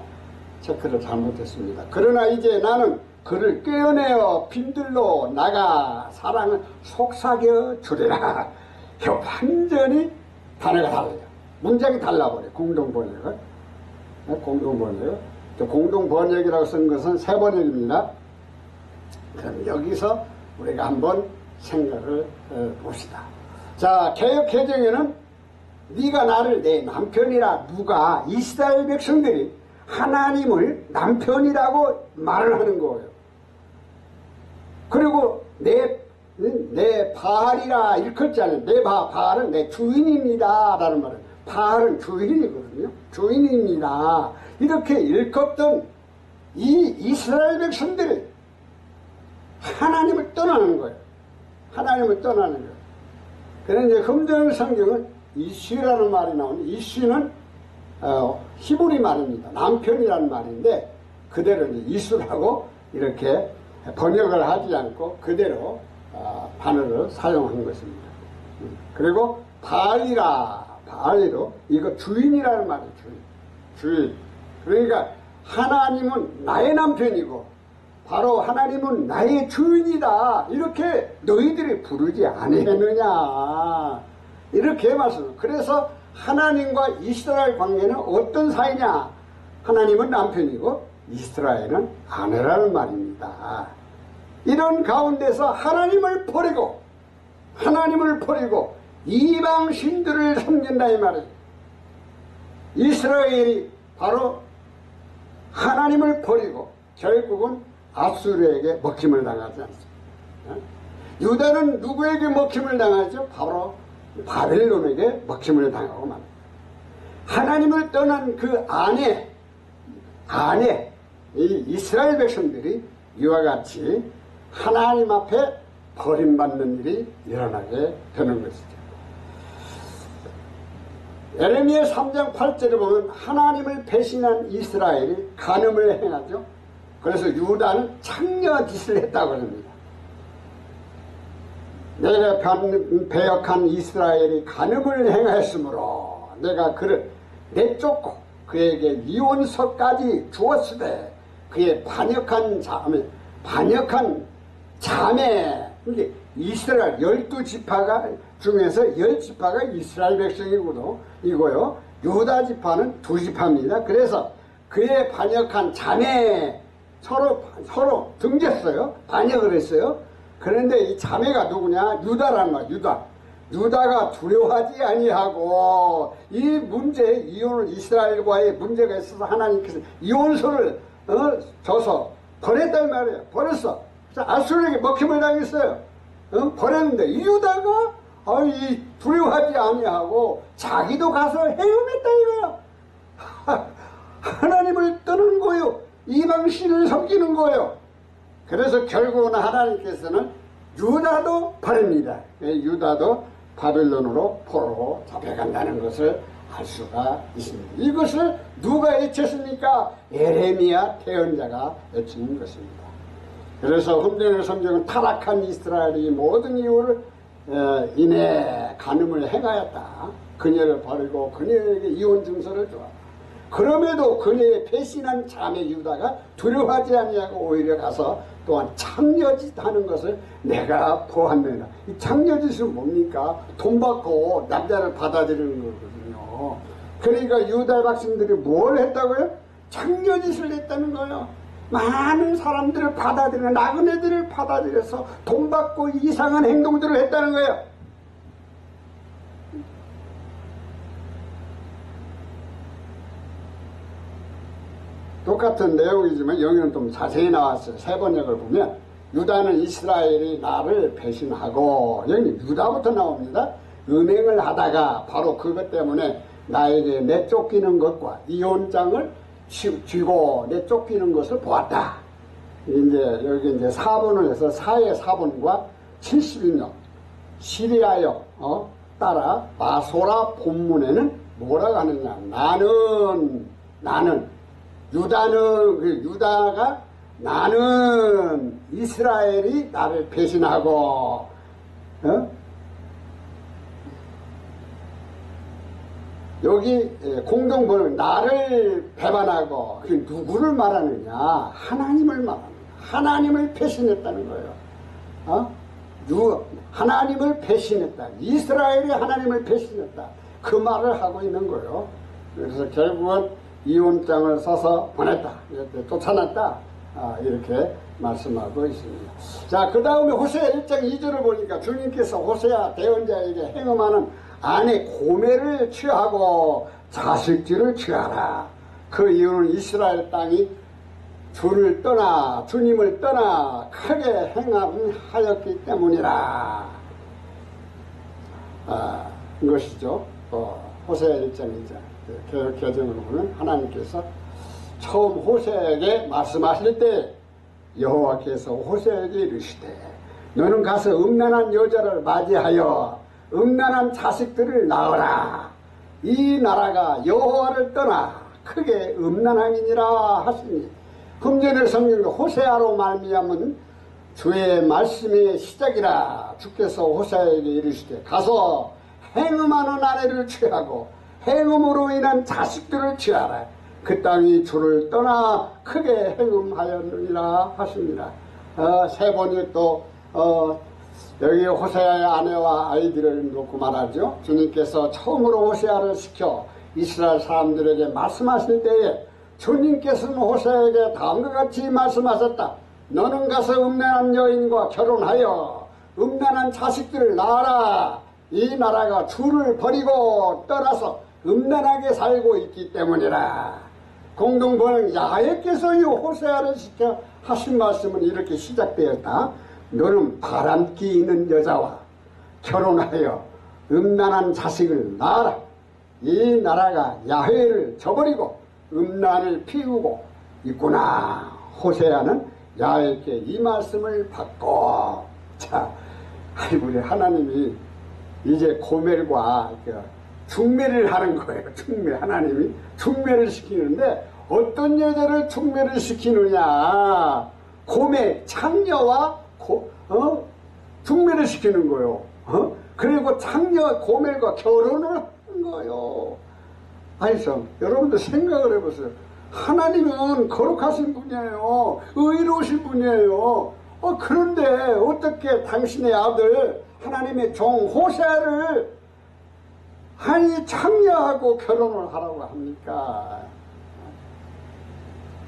체크를 잘못했습니다. 그러나 이제 나는 그를 꿰어내어 빈들로 나가 사랑을 속삭여 주리라. 완전히 단어가 달라요. 문장이 달라버려. 공동번역은. 공동번역이라고 쓴 것은 세 번역입니다. 그럼 여기서 우리가 한번 생각을 봅시다. 자, 개역개정에는 네가 나를 내 남편이라. 누가? 이스라엘 백성들이 하나님을 남편이라고 말을 하는 거예요. 그리고 내 바알이라 일컫잖아요. 내 바알은 내 주인입니다 라는 말은, 바알은 주인이거든요. 주인입니다 이렇게 일컫던 이 이스라엘 백성들이 하나님을 떠나는 거예요. 하나님을 떠나는 거예요. 그런데 이제 금전 성경은 이시라는 말이 나오는데, 이시는 히브리 말입니다. 남편이라는 말인데 그대로 이제 이수라고 이렇게 번역을 하지 않고 그대로 단어를 사용한 것입니다. 그리고 바알이로 이거 주인이라는 말이에요. 주인. 그러니까 하나님은 나의 남편이고 바로 하나님은 나의 주인이다. 이렇게 너희들이 부르지 아니했느냐. 이렇게 말씀. 그래서 하나님과 이스라엘 관계는 어떤 사이냐. 하나님은 남편이고 이스라엘은 아내라는 말입니다. 이런 가운데서 하나님을 버리고 이방 신들을 섬긴다 이 말이에요. 이스라엘이 바로 하나님을 버리고 결국은 아수르에게 먹힘을 당하지 않습니다. 유다는 누구에게 먹힘을 당하죠? 바로 바벨론에게 먹힘을 당하고 맙니다. 하나님을 떠난 그 안에 이 이스라엘 백성들이 이와 같이 하나님 앞에 버림받는 일이 일어나게 되는 것이죠. 예레미야 3장 8절에 보면 하나님을 배신한 이스라엘이 간음을 행하죠. 그래서 유다는 창녀짓을 했다고 합니다. 내가 배역한 이스라엘이 간음을 행하였으므로 내가 그를 내쫓고 그에게 이혼서까지 주었으되 그의 반역한 자매 이스라엘 12지파가 중에서 10지파가 이스라엘 백성이고요. 유다 지파는 2지파입니다. 그래서 그의 반역한 자매 서로 등졌어요. 반역을 했어요. 그런데 이 자매가 누구냐? 유다라는 거야. 유다가 두려워하지 아니하고 이 문제, 이혼을 이스라엘과의 문제가 있어서 하나님께서 이혼서를 줘서 버렸단 말이에요. 버렸어. 아수르에게 먹힘을 당했어요. 버렸는데 이 유다가 두려워하지 아니하고 자기도 가서 헤엄했다 이거야. 하나님을 떠는 거요. 이방신을 섬기는 거예요. 그래서 결국은 하나님께서는 유다도 버립니다. 유다도 바벨론으로 포로로 잡혀간다는 것을 알 수가 있습니다. 이것을 누가 외쳤습니까? 예레미야 태언자가 외치는 것입니다. 그래서 혼돈의 성경은 타락한 이스라엘이 모든 이유를 인해 간음을 행하였다. 그녀를 버리고 그녀에게 이혼 증서를 주었다. 그럼에도 그녀의 배신한 자매 유다가 두려워하지 아니하고 오히려 가서 또한 창녀짓 하는 것을 내가 보았느니라. 이 창녀짓은 뭡니까? 돈 받고 남자를 받아들이는 거거든요. 그러니까 유다 백성들이 뭘 했다고요? 창녀짓을 했다는 거예요. 많은 사람들을 받아들이는 나그네들을 받아들여서 돈 받고 이상한 행동들을 했다는 거예요. 똑같은 내용이지만 여기는 좀 자세히 나왔어요. 세 번역을 보면 유다는 이스라엘이 나를 배신하고 여기 유다부터 나옵니다. 음행을 하다가 바로 그것 때문에 나에게 내쫓기는 것과 이혼장을 쥐고 내쫓기는 것을 보았다. 이제 여기 이제 4번을 해서 4의 4번과 72년 시리아역 따라 마소라 본문에는 뭐라고 하느냐? 나는 유다가 나는 이스라엘이 나를 배신하고 여기 공동번역 나를 배반하고 그 누구를 말하느냐? 하나님을 말합니다. 하나님을 배신했다는 거예요. 하나님을 배신했다. 이스라엘이 하나님을 배신했다. 그 말을 하고 있는 거예요. 그래서 결국은 이혼장을 써서 보냈다. 쫓아냈다. 이렇게 말씀하고 있습니다. 자, 그 다음에 호세아 1장 2절을 보니까 주님께서 호세아 대언자에게 행음하는 아내 고멜을 취하고 자식들을 취하라. 그 이유는 이스라엘 땅이 주님을 떠나 크게 행함하였기 때문이라. 이것이죠. 호세아 1장 2절. 개정으로 보면 하나님께서 처음 호세에게 말씀하실 때 여호와께서 호세에게 이르시되 너는 가서 음란한 여자를 맞이하여 음란한 자식들을 낳으라. 이 나라가 여호와를 떠나 크게 음란함이니라 하시니 금전의 성경도 호세아로 말미암은 주의 말씀의 시작이라. 주께서 호세아에게 이르시되 가서 행음하는 아내를 취하고 행음으로 인한 자식들을 취하라. 그 땅이 주를 떠나 크게 행음하였느니라 하십니다. 세 번이 또 여기 호세아의 아내와 아이들을 놓고 말하죠. 주님께서 처음으로 호세아를 시켜 이스라엘 사람들에게 말씀하실 때에 주님께서는 호세아에게 다음과 같이 말씀하셨다. 너는 가서 음란한 여인과 결혼하여 음란한 자식들을 낳아라. 이 나라가 주를 버리고 떠나서 음란하게 살고 있기 때문이라. 공동번역 야훼께서 이 호세아를 시켜 하신 말씀은 이렇게 시작되었다. 너는 바람기 있는 여자와 결혼하여 음란한 자식을 낳아라. 이 나라가 야훼를 저버리고 음란을 피우고 있구나. 호세아는 야훼께 이 말씀을 받고, 자, 아이고, 우리 하나님이 이제 고멜과 중매를 하는 거예요. 중매. 하나님이 중매를 시키는데 어떤 여자를 중매를 시키느냐. 고멜, 창녀와 중매를 시키는 거예요. 그리고 창녀 고멜과 결혼을 하는 거예요. 아니서 여러분들 생각을 해보세요. 하나님은 거룩하신 분이에요. 의로우신 분이에요. 그런데 어떻게 당신의 아들 하나님의 종 호세아를 아니 창녀하고 결혼을 하라고 합니까?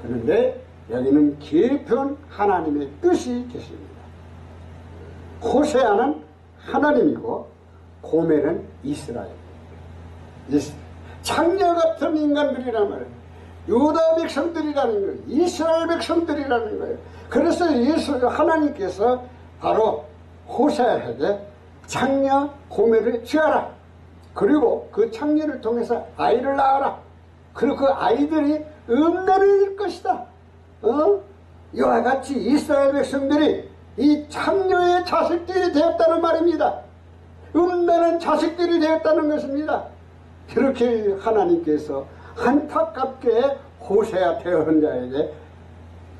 그런데 여기는 깊은 하나님의 뜻이 계십니다. 호세아는 하나님이고 고멜은 이스라엘입니다. 창녀 같은 인간들이란 말이에요. 유다 백성들이라는 거예요. 이스라엘 백성들이라는 거예요. 그래서 하나님께서 바로 호세아에게 창녀 고멜을 취하라. 그리고 그 창녀를 통해서 아이를 낳아라. 그리고 그 아이들이 음란일 것이다. 이와 같이 이스라엘 백성들이 이 창녀의 자식들이 되었다는 말입니다. 음란한 자식들이 되었다는 것입니다. 그렇게 하나님께서 안타깝게 호세아 대언자에게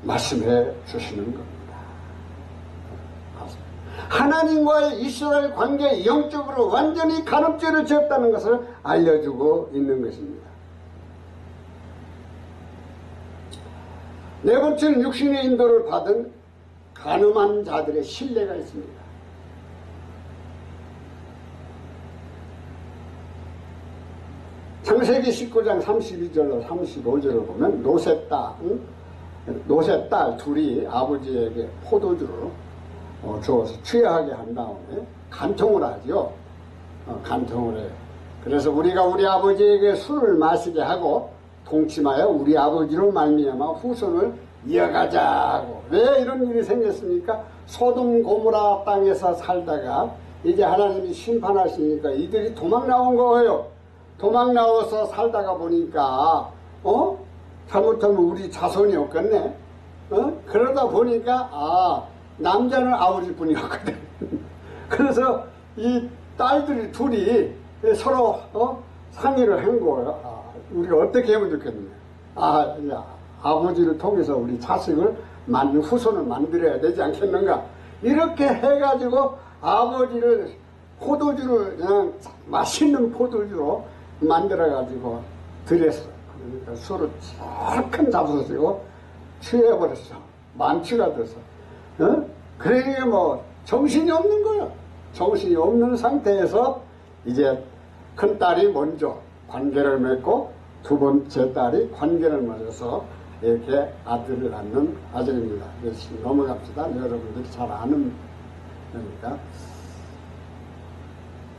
말씀해 주시는 겁니다. 하나님과의 이스라엘 관계에 영적으로 완전히 간업죄를 지었다는 것을 알려주고 있는 것입니다. 네 번째는 육신의 인도를 받은 간음한 자들의 신뢰가 있습니다. 창세기 19장 32절로 35절을 보면 노새 딸 둘이 아버지에게 포도주를 주어서 취하게 한 다음에 간통을 하죠. 간통을 해요. 그래서 우리가 우리 아버지에게 술을 마시게 하고 동침하여 우리 아버지로 말미암아 후손을 이어가자고. 왜 이런 일이 생겼습니까? 소돔 고모라 땅에서 살다가 이제 하나님이 심판하시니까 이들이 도망 나온 거예요. 도망 나와서 살다가 보니까 잘못하면 우리 자손이 없겠네. 그러다 보니까 남자는 아버지뿐이었거든. 그래서 이 딸들이 둘이 서로 상의를 한 거예요. 우리가 어떻게 하면 좋겠느냐. 아버지를 통해서 우리 자식을 후손을 만들어야 되지 않겠는가. 이렇게 해가지고 아버지를 포도주를 그냥 맛있는 포도주로 만들어가지고 드렸어. 그러니까 술을 쫙큰 잡수시고 취해버렸어. 만취가 돼서. 그러니까 뭐 정신이 없는 거야. 정신이 없는 상태에서 이제 큰 딸이 먼저 관계를 맺고 두 번째 딸이 관계를 맺어서 이렇게 아들을 낳는 과정입니다. 넘어갑시다. 여러분들이 잘 아는 거니까.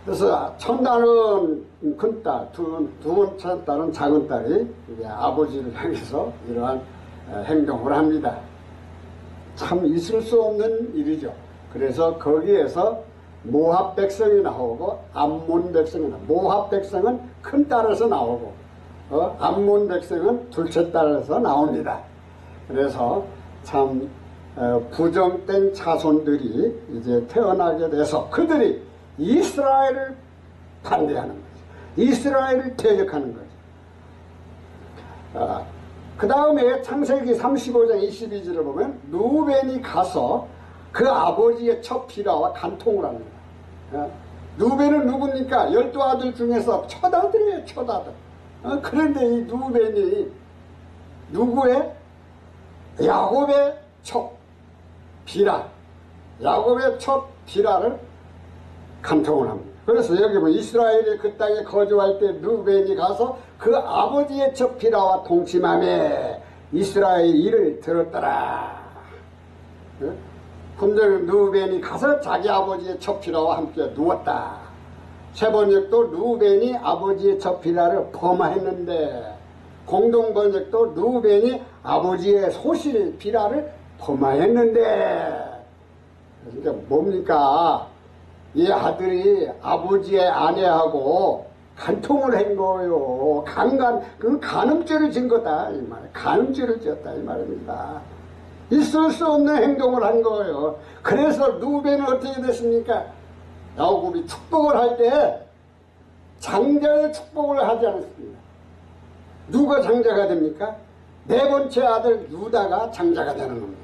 그래서 첫 딸은 큰 딸, 두 번째 딸은 작은 딸이 이제 아버지를 향해서 이러한 행동을 합니다. 참 있을 수 없는 일이죠. 그래서 거기에서 모압 백성이 나오고 암몬 백성이 나오고, 모압 백성은 큰 딸에서 나오고 암몬 백성은 둘째 딸에서 나옵니다. 그래서 참 부정된 자손들이 이제 태어나게 돼서 그들이 이스라엘을 반대하는 거죠. 이스라엘을 대적하는 거죠. 그 다음에 창세기 35장 22절을 보면 누벤이 가서 그 아버지의 첫 비라와 간통을 합니다. 누벤은 누굽니까? 12아들 중에서 첫 아들이에요. 첫 아들. 그런데 이 누벤이 누구의? 야곱의 첫 비라, 야곱의 첫 비라를 간통을 합니다. 그래서 여기 보면 이스라엘이 그 땅에 거주할 때 누벤이 가서 그 아버지의 첫 비라와 동침하며 이스라엘의 일을 들었더라. 분명 누벤이 가서 자기 아버지의 첫 비라와 함께 누웠다. 세 번역도 누벤이 아버지의 첫 비라를 범하했는데 공동번역도 루벤이 아버지의 소실 비라를 범하였는데, 그러니까 뭡니까? 이 아들이 아버지의 아내하고 간통을 한 거예요. 그 간음죄를 진 거다 이 말. 간음죄를 지었다 이 말입니다. 있을 수 없는 행동을 한 거예요. 그래서 루벤은 어떻게 됐습니까? 야곱이 축복을 할 때 장자의 축복을 하지 않았습니다. 누가 장자가 됩니까? 네 번째 아들 유다가 장자가 되는 겁니다.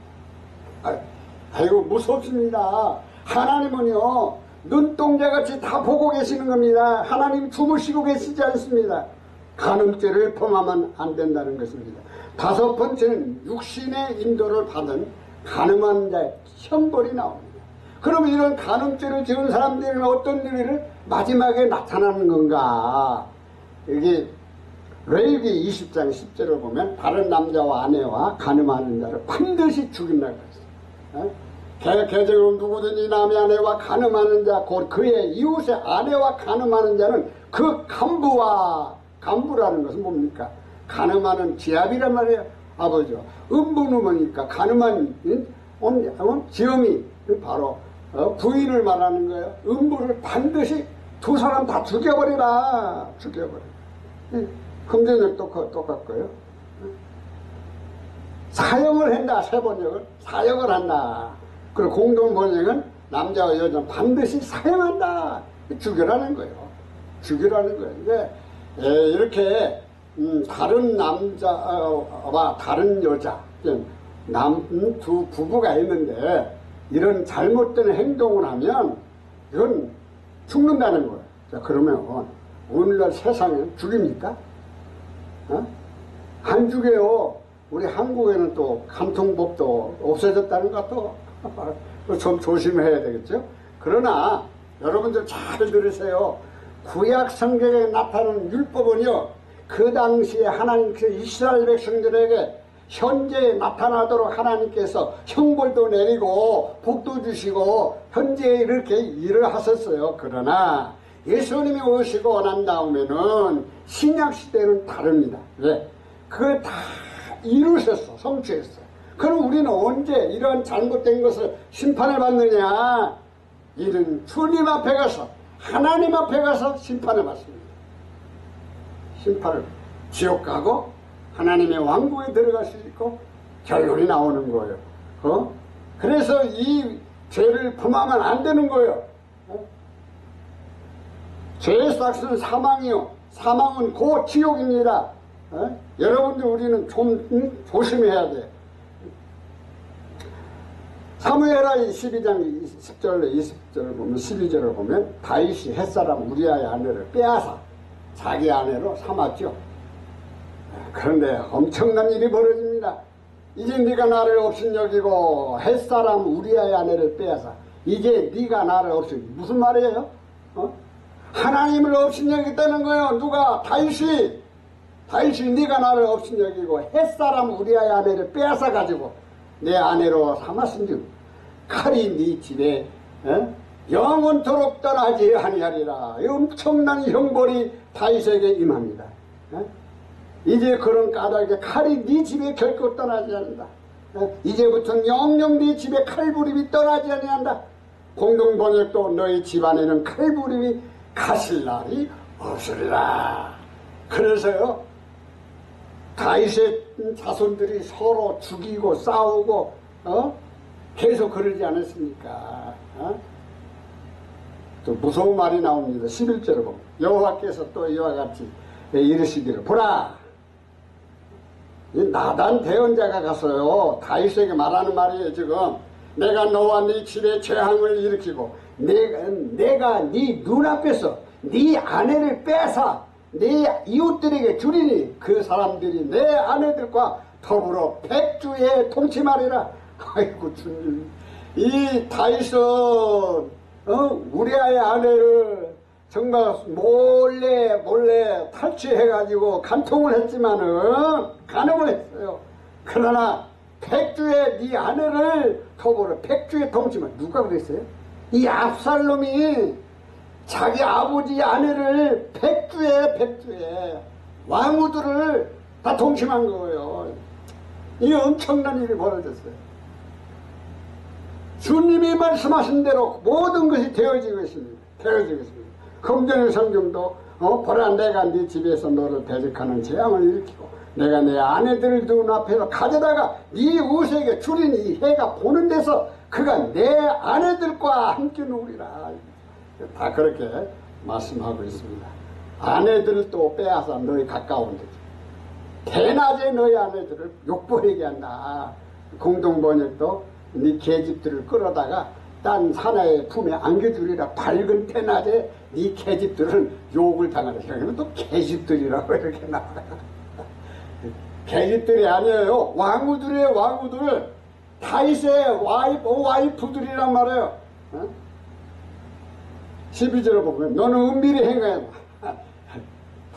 아이고 무섭습니다. 하나님은요 눈동자같이 다 보고 계시는 겁니다. 하나님 주무시고 계시지 않습니다. 간음죄를 범하면 안 된다는 것입니다. 다섯 번째는 육신의 인도를 받은 간음한 자의 형벌이 나옵니다. 그럼 이런 간음죄를 지은 사람들은 어떤 일을 마지막에 나타나는 건가? 여기 레위기 20장 10절을 보면 다른 남자와 아내와 간음하는 자를 반드시 죽인다고 했어요. 개적으로 누구든지 남의 아내와 간음하는 자, 곧 그의 이웃의 아내와 간음하는 자는 그 간부라는 것은 뭡니까? 간음하는 지압이란 말이에요. 아버지요. 음부누머니까 간음한 지음이 바로 부인을 말하는 거예요. 음부를 반드시 두 사람 다 죽여버리라. 죽여버려. 금전역도 똑같고요. 사형을 한다. 세번역을 사형을 한다. 그리고 공동번역은 남자와 여자는 반드시 사형한다. 죽여라는 거예요. 죽여라는 거예요. 근데 이렇게 다른 남자와 다른 여자 두 부부가 있는데 이런 잘못된 행동을 하면 이건 죽는다는 거예요. 자, 그러면 오늘날 세상에 죽입니까? 안 죽여요. 우리 한국에는 또 간통법도 없어졌다는 것도 좀 조심해야 되겠죠. 그러나 여러분들 잘 들으세요. 구약 성경에 나타나는 율법은요, 그 당시에 하나님께서 이스라엘 백성들에게 현재 나타나도록 하나님께서 형벌도 내리고 복도 주시고 현재 이렇게 일을 하셨어요. 그러나 예수님이 오시고 난 다음에는 신약 시대는 다릅니다. 왜? 그걸 다 이루셨어. 성취했어. 그럼 우리는 언제 이런 잘못된 것을 심판을 받느냐? 이는 주님 앞에 가서 하나님 앞에 가서 심판을 받습니다. 심판을 지옥 가고 하나님의 왕국에 들어갈 수 있고 결론이 나오는 거예요. 그래서 이 죄를 범하면 안 되는 거예요. 죄의 삭은 사망이요. 사망은 곧 지옥입니다. 여러분들 우리는 좀 조심해야 돼. 사무엘하 12장 10절 20절을 보면 12절을 보면 다윗이 햇사람 우리아의 아내를 빼앗아 자기 아내로 삼았죠. 그런데 엄청난 일이 벌어집니다. 이제 네가 나를 업신여기고 햇사람 우리아의 아내를 빼앗아 이제 네가 나를 무슨 말이에요? 하나님을 업신여기다는 거예요. 누가? 다윗이 네가 나를 업신여기고 햇사람 우리아의 아내를 빼앗아 가지고 내 아내로 삼았은즉 칼이 네 집에 영원토록 떠나지 아니하리라. 엄청난 형벌이 다윗에게 임합니다. 이제 그런 까닭에 칼이 네 집에 결코 떠나지 않는다. 이제부터는 영영 네 집에 칼부림이 떠나지 아니한다. 공동번역도 너희 집안에는 칼부림이 가실 날이 없으리라. 그래서요 다윗의 자손들이 서로 죽이고 싸우고 계속 그러지 않았습니까? 또 무서운 말이 나옵니다. 11절을 보면 여호와께서 또 이와 같이 이르시기를 보라 나단 대언자가 가서요 다윗에게 말하는 말이에요. 지금 내가 너와 네 집에 재앙을 일으키고 내가 네 눈앞에서 네 아내를 빼앗아 네 이웃들에게 주리니 그 사람들이 내 아내들과 더불어 백주에 통치하리라. 아이고 주님, 이 다윗은 우리아의 아내를 정말 몰래 탈취해가지고 간통을 했지만은 간음을 했어요. 그러나 백주에 네 아내를 더불어 백주에 통치만 누가 그랬어요? 이 압살롬이 자기 아버지 아내를 백주에 왕후들을 다 동심한 거예요. 이 엄청난 일이 벌어졌어요. 주님이 말씀하신 대로 모든 것이 되어지고 있습니다. 되어지고 있습니다. 금전의 성경도 보라 내가 네 집에서 너를 대적하는 재앙을 일으키고 내가 내 아내들을 눈앞에서 가져다가 네 우세에게 줄인 이 해가 보는 데서 그가 내 아내들과 함께 누우리라. 다 그렇게 말씀하고 있습니다. 아내들을 또 빼앗아 너희 가까운 데 대낮에 너희 아내들을 욕보이게 한다. 공동번역도 네 계집들을 끌어다가 딴 사나이의 품에 안겨주리라. 밝은 대낮에 네 계집들은 욕을 당하라. 그러면 또 계집들이라고 이렇게 나와요. 계집들이 아니에요. 왕후들의 왕후들. 다윗의 와이프들이란 말이에요. 12절을 보면 너는 은밀히 행하였다.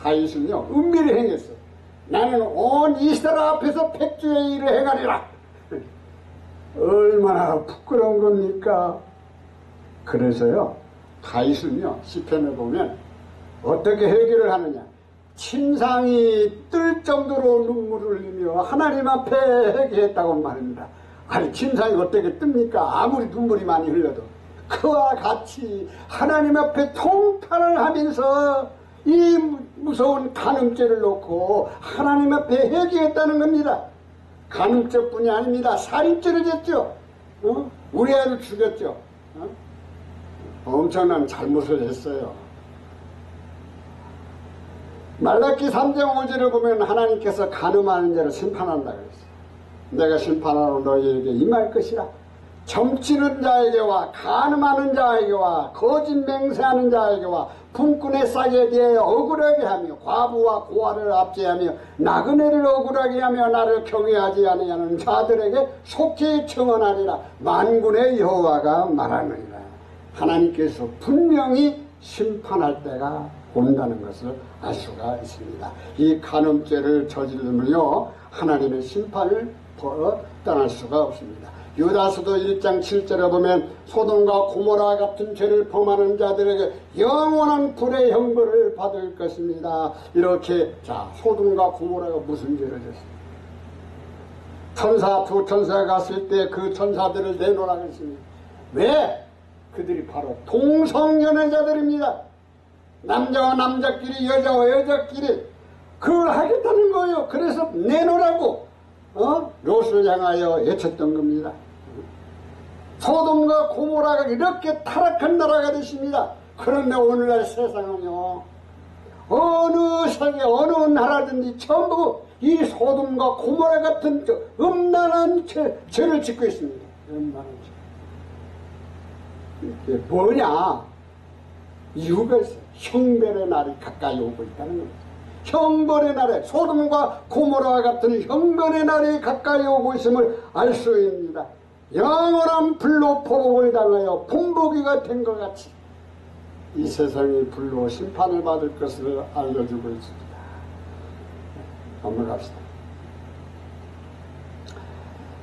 다윗은요 은밀히 행했어. 나는 온 이스라엘 앞에서 백주의 일을 행하리라. 얼마나 부끄러운 겁니까? 그래서요 다윗은요 시편을 보면 어떻게 해결을 하느냐. 침상이 뜰 정도로 눈물을 흘리며 하나님 앞에 회개했다고 말합니다. 아니 침상이 어떻게 뜹니까? 아무리 눈물이 많이 흘려도 그와 같이 하나님 앞에 통탄을 하면서 이 무서운 간음죄를 놓고 하나님 앞에 회개했다는 겁니다. 간음죄뿐이 아닙니다. 살인죄를 졌죠. 우리 아이를 죽였죠. 엄청난 잘못을 했어요. 말라기 3장 5절을 보면 하나님께서 간음하는 자를 심판한다고 했어요. 내가 심판하러 너희에게 임할 것이라. 점치는 자에게와 간음하는 자에게와 거짓 맹세하는 자에게와 품꾼의 싹에 대해 억울하게 하며 과부와 고아를 압제하며 나그네를 억울하게 하며 나를 경외하지 아니하는 자들에게 속히 청언하리라. 만군의 여호와가 말하느니라. 하나님께서 분명히 심판할 때가 온다는 것을 알 수가 있습니다. 이 간음죄를 저지르면요 하나님의 심판을 떠날 수가 없습니다. 유다서도 1장 7절에 보면 소돔과 고모라 같은 죄를 범하는 자들에게 영원한 불의 형벌을 받을 것입니다. 이렇게 자 소돔과 고모라가 무슨 죄를 졌습니까? 천사 두 천사가 갔을 때 그 천사들을 내놓으라고 했습니다. 왜? 그들이 바로 동성연애자들입니다. 남자와 남자끼리 여자와 여자끼리 그걸 하겠다는 거예요. 그래서 내놓으라고 롯을 향하여 외쳤던 겁니다. 소돔과 고모라가 이렇게 타락한 나라가 됐습니다. 그런데 오늘날 세상은요 어느 세계 어느 나라든지 전부 이 소돔과 고모라 같은 음란한 죄를 짓고 있습니다. 음란한 죄. 이게 뭐냐? 이유가 있어요. 형벌의 날이 가까이 오고 있다는 겁니다. 형벌의 날에 소돔과 고모라와 같은 형벌의 날이 가까이 오고 있음을 알 수 있습니다. 영원한 불로 포복을 당하여 본보기가 된 것 같이 이 세상이 불로 심판을 받을 것을 알려주고 있습니다. 넘어갑시다.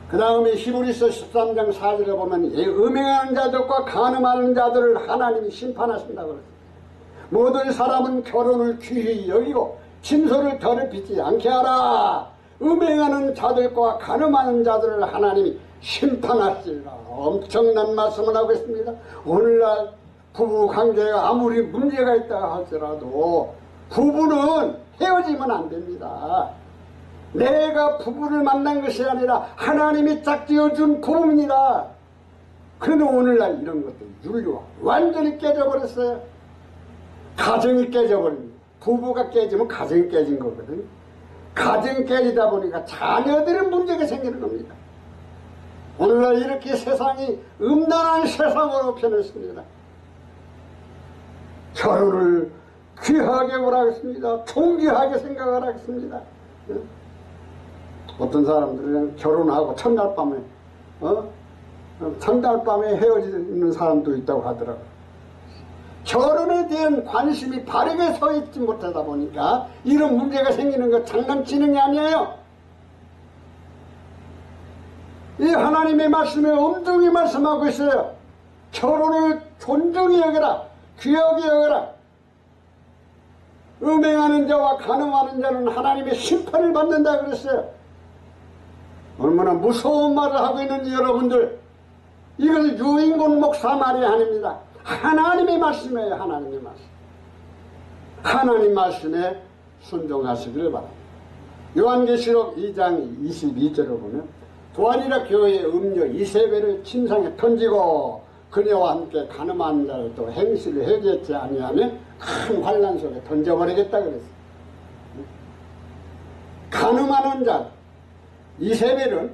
그 다음에 히브리서 13장 4절에 보면 음행하는 자들과 간음하는 자들을 하나님이 심판하신다고 그랬습니다. 모든 사람은 결혼을 귀히 여기고 진솔을 더럽히지 않게 하라. 음행하는 자들과 간음하는 자들을 하나님이 심판하시리라. 엄청난 말씀을 하고 있습니다. 오늘날 부부관계가 아무리 문제가 있다 할지라도 부부는 헤어지면 안 됩니다. 내가 부부를 만난 것이 아니라 하나님이 짝지어준 부부입니다. 그런데 오늘날 이런 것들 윤리가 완전히 깨져버렸어요. 가정이 깨져버립니다. 부부가 깨지면 가정이 깨진 거거든요. 가정이 깨지다 보니까 자녀들의 문제가 생기는 겁니다. 오늘날 이렇게 세상이 음란한 세상으로 변했습니다. 결혼을 귀하게 오라겠습니다. 존귀하게 생각을 하겠습니다. 어떤 사람들은 결혼하고 첫날 밤에 헤어지는 사람도 있다고 하더라고요. 결혼에 대한 관심이 바르게 서 있지 못하다 보니까 이런 문제가 생기는 거 장난치는 게 아니에요. 이 하나님의 말씀에 엄중히 말씀하고 있어요. 결혼을 존중히 여겨라. 귀하게 여겨라. 음행하는 자와 간음하는 자는 하나님의 심판을 받는다 그랬어요. 얼마나 무서운 말을 하고 있는지 여러분들, 이건 유인곤 목사 말이 아닙니다. 하나님의 말씀이에요. 하나님의 말씀. 하나님 말씀에 순종하시길 바랍니다. 요한계시록 2장 22절을 보면 두아리라 교회의 음녀 이세벨을 침상에 던지고 그녀와 함께 간음한 자를 또 행실을 해결치 아니하면 큰 환난 속에 던져버리겠다 그랬어요. 간음하는 자 이세벨은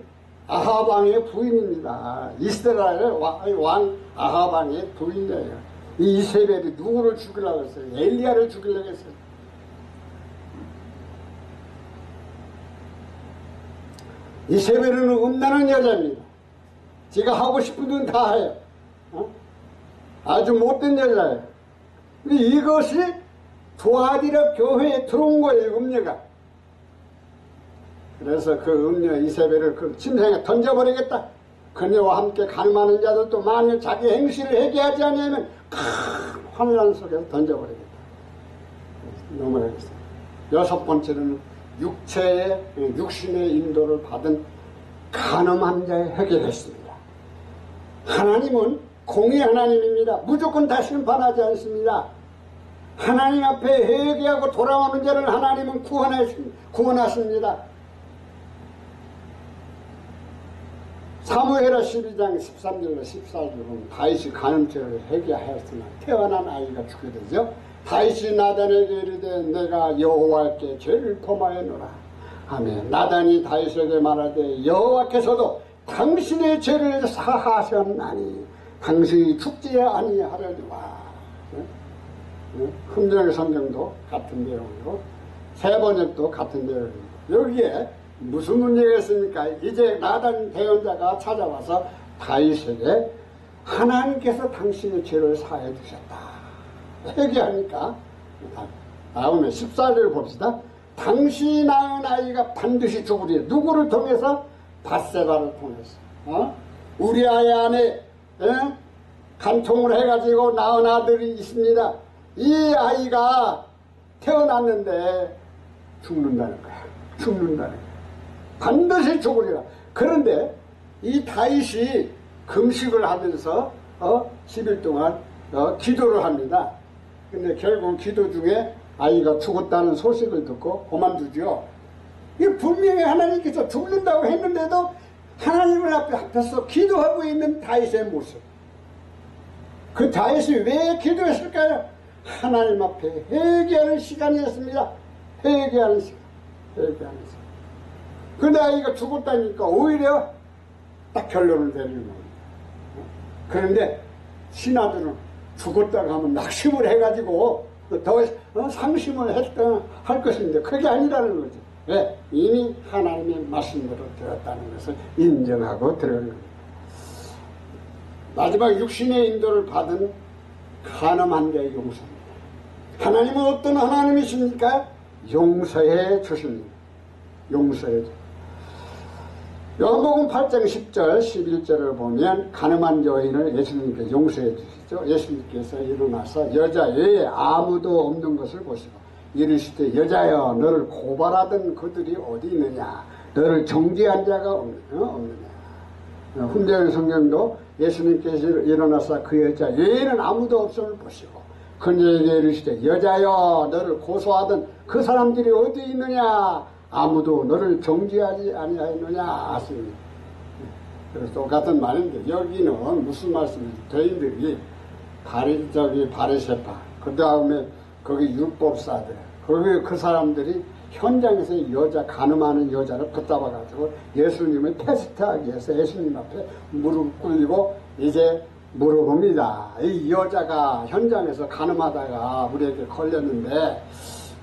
아합 왕의 부인입니다. 이스라엘의 왕 아합 왕의 부인이에요. 이 이세벨이 누구를 죽이려고 했어요? 엘리야를 죽이려고 했어요. 이세벨은 음란한 여자입니다. 제가 하고 싶은 건 다 해요. 아주 못된 여자예요. 근데 이것이 두아디라 교회에 들어온 거예요, 음녀가. 그래서 그 음녀 이세벨을 그 침상에 던져버리겠다. 그녀와 함께 간음하는 자들도 만일 자기 행실을 회개하지 않으면 큰 환란 속에서 던져버리겠다. 넘어가겠습니다. 여섯 번째는 육신의 인도를 받은 간음한 자의 회개했습니다. 하나님은 공의 하나님입니다. 무조건 다 심판하지 않습니다. 하나님 앞에 회개하고 돌아오는 자를 하나님은 구원하십니다. 사무엘하 12장 13절로 14절로 보면 다윗이 간음죄를 회개하였으나 태어난 아이가 죽게 되죠. 다윗이 나단에게 이르되 내가 여호와께 죄를 범하였노라 하며 나단이 다윗에게 말하되 여호와께서도 당신의 죄를 사하셨나니 당신이 죽지 아니하려니와. 흔적의 성경도 같은 내용이고 세번역도 같은 내용입니다. 여기에 무슨 문제가 있습니까? 이제 나단 대언자가 찾아와서 다윗에게 하나님께서 당신의 죄를 사해 주셨다 회개하니까 다음에 14절을 봅시다. 당신이 낳은 아이가 반드시 죽으리라. 누구를 통해서? 밧세바를 통해서. 우리 아이 안에 간통을 해가지고 낳은 아들이 있습니다. 이 아이가 태어났는데 죽는다는 거야. 죽는다는 거야. 반드시 죽으리라. 그런데 이 다윗이 금식을 하면서 10일 동안 기도를 합니다. 근데 결국 기도 중에 아이가 죽었다는 소식을 듣고 그만두죠. 이 분명히 하나님께서 죽는다고 했는데도 하나님을 앞에서 기도하고 있는 다윗의 모습. 그 다윗이 왜 기도했을까요? 하나님 앞에 회개하는 시간이었습니다. 회개하는 시간. 회개하는 시간. 근데 아이가 죽었다니까 오히려 딱 결론을 내리는 겁니다. 그런데 신하들은 죽었다고 하면 낙심을 해가지고 더 상심을 할 것인데 그게 아니라는 거죠. 왜? 이미 하나님의 말씀대로 되었다는 것을 인정하고 들어가는 겁니다. 마지막 육신의 인도를 받은 간음한 자의 용서입니다. 하나님은 어떤 하나님이십니까? 용서해 주십니다. 용서해 주십니다. 요한복음 8장 10절 11절을 보면 간음한 여인을 예수님께서 용서해 주시죠. 예수님께서 일어나서 여자 외에 아무도 없는 것을 보시고 이르시되 여자여 너를 고발하던 그들이 어디 있느냐 너를 정죄한 자가 없느냐. 훈계의 성경도 예수님께서 일어나서 그 여자 외에는 아무도 없음을 보시고 그녀에게 이르시되 여자여 너를 고소하던 그 사람들이 어디 있느냐 아무도 너를 정죄하지 아니하였느냐 하십니다. 그래서 똑같은 말인데 여기는 무슨 말씀이지? 저희들이 바리새파 그 다음에 거기 율법사들 거기 그 사람들이 현장에서 여자 간음하는 여자를 붙잡아가지고 예수님을 테스트하기 위해서 예수님 앞에 무릎 꿇리고 이제 물어봅니다. 이 여자가 현장에서 간음하다가 우리에게 걸렸는데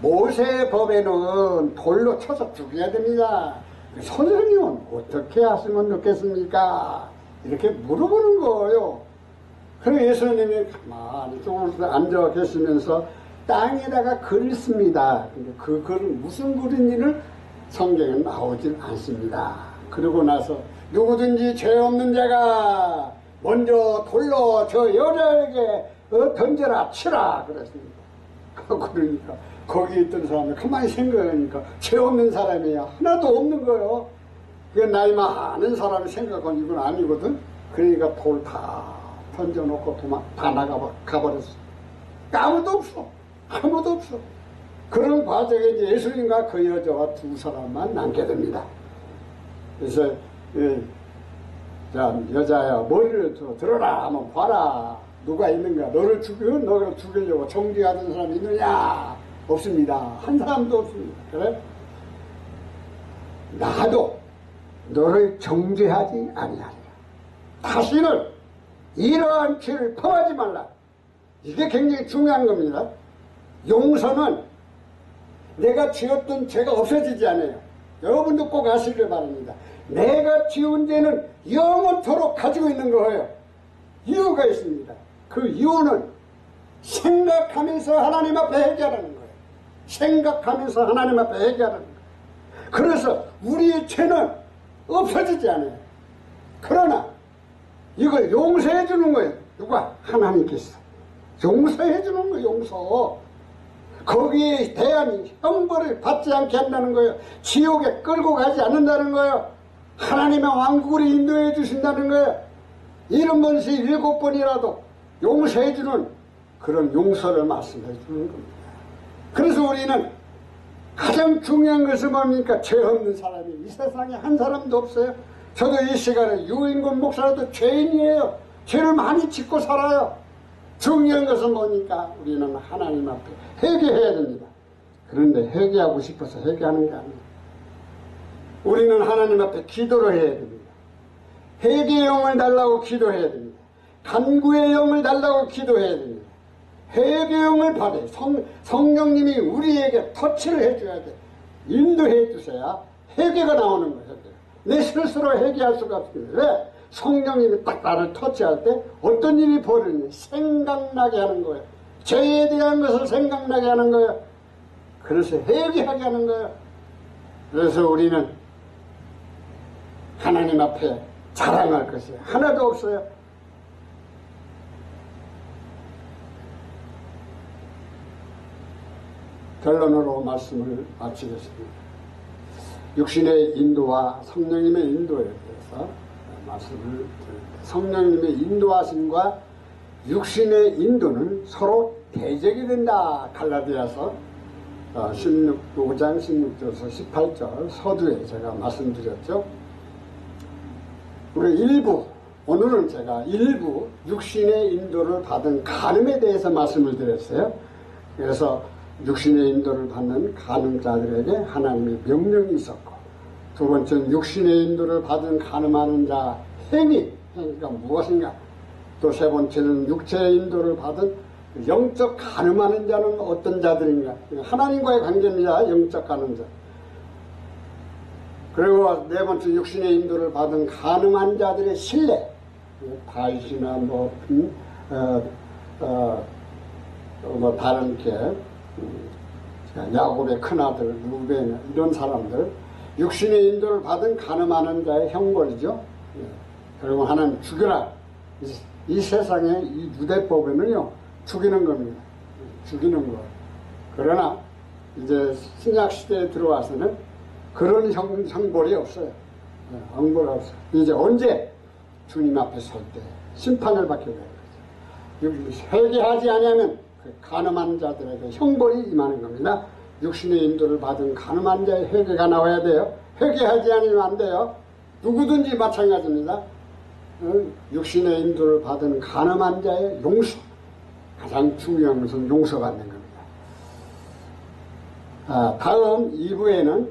모세의 법에는 돌로 쳐서 죽여야 됩니다. 선생님은 어떻게 하시면 좋겠습니까? 이렇게 물어보는 거예요. 그리고 예수님이 가만히 조금 앉아 계시면서 땅에다가 글을 씁니다. 근데 그 글은 무슨 글인지는 성경에 나오질 않습니다. 그러고 나서 누구든지 죄 없는 자가 먼저 돌로 저 여자에게 던져라 치라 그랬습니다. 그러니까 거기 있던 사람이 가만히 생각하니까 죄 없는 사람이야. 하나도 없는 거예요. 그 나이 많은 사람이 생각은 이건 아니거든. 그러니까 돌 다 던져놓고 다 가버렸어. 아무도 없어. 아무도 없어. 그런 과정에 이제 예수님과 그 여자와 두 사람만 남게 됩니다. 그래서 자, 여자야 머리를 들어라 하면 봐라. 누가 있는가? 너를 죽이려고 정죄하던 사람이 있느냐? 없습니다. 한 사람도 없습니다. 그래? 나도 너를 정죄하지 아니하리라. 다시는 이러한 죄를 범하지 말라. 이게 굉장히 중요한 겁니다. 용서는 내가 지었던 죄가 없어지지 않아요. 여러분도 꼭 아시길 바랍니다. 내가 지은 죄는 영원토록 가지고 있는 거예요. 이유가 있습니다. 그 이유는 생각하면서 하나님 앞에 회개하라는 거예요. 생각하면서 하나님 앞에 회개하라는 거예요. 그래서 우리의 죄는 없어지지 않아요. 그러나 이걸 용서해 주는 거예요. 누가? 하나님께서 용서해 주는 거예요. 용서. 거기에 대한 형벌을 받지 않게 한다는 거예요. 지옥에 끌고 가지 않는다는 거예요. 하나님의 왕국을 인도해 주신다는 거예요. 70번씩 7번이라도 용서해 주는 그런 용서를 말씀해 주는 겁니다. 그래서 우리는 가장 중요한 것은 뭡니까? 죄 없는 사람이 이 세상에 한 사람도 없어요. 저도 이 시간에 유인권 목사라도 죄인이에요. 죄를 많이 짓고 살아요. 중요한 것은 뭡니까? 우리는 하나님 앞에 회개해야 됩니다. 그런데 회개하고 싶어서 회개하는 게 아니에요. 우리는 하나님 앞에 기도를 해야 됩니다. 회개의 영을 달라고 기도해야 됩니다. 간구의 영을 달라고 기도해야 됩니다. 회개의 영을 받아요. 성령님이 우리에게 터치를 해줘야 돼. 인도해 주셔야 회개가 나오는 거예요. 내 스스로 회개할 수가 없습니다. 왜? 성령님이 딱 나를 터치할 때 어떤 일이 벌어지냐 생각나게 하는 거예요. 죄에 대한 것을 생각나게 하는 거예요. 그래서 회개하게 하는 거예요. 그래서 우리는 하나님 앞에 자랑할 것이 하나도 없어요. 결론으로 말씀을 마치겠습니다. 육신의 인도와 성령님의 인도에 대해서 말씀을 드립니다. 성령님의 인도하심과 육신의 인도는 서로 대적이 된다. 갈라디아서 5장 16절에서 18절 서두에 제가 말씀드렸죠. 오늘은 제가 일부 육신의 인도를 받은 간음에 대해서 말씀을 드렸어요. 그래서 육신의 인도를 받는 간음자들에게 하나님의 명령이 있었고, 두 번째는 육신의 인도를 받은 간음하는 자 행위가 무엇인가, 또 세 번째는 육체의 인도를 받은 영적 간음하는 자는 어떤 자들인가, 하나님과의 관계입니다. 영적 간음자. 그리고 네 번째 육신의 인도를 받은 간음한 자들의 신뢰, 다윗이나 다른 야곱의 큰아들 루벤 이런 사람들, 육신의 인도를 받은 간음하는 자의 형벌이죠. 결국 하나님 죽여라. 이 세상에 이 유대법에는요 죽이는 겁니다. 죽이는 거. 그러나 이제 신약 시대에 들어와서는 그런 형벌이 없어요. 형벌이 없어요. 이제 언제 주님 앞에 설 때 심판을 받게 되는 거죠. 회개하지 않으면 그 간음한 자들에게 형벌이 임하는 겁니다. 육신의 인도를 받은 간음한 자의 회개가 나와야 돼요. 회개하지 않으면 안 돼요. 누구든지 마찬가지입니다. 육신의 인도를 받은 간음한 자의 용서, 가장 중요한 것은 용서받는 겁니다. 다음 2부에는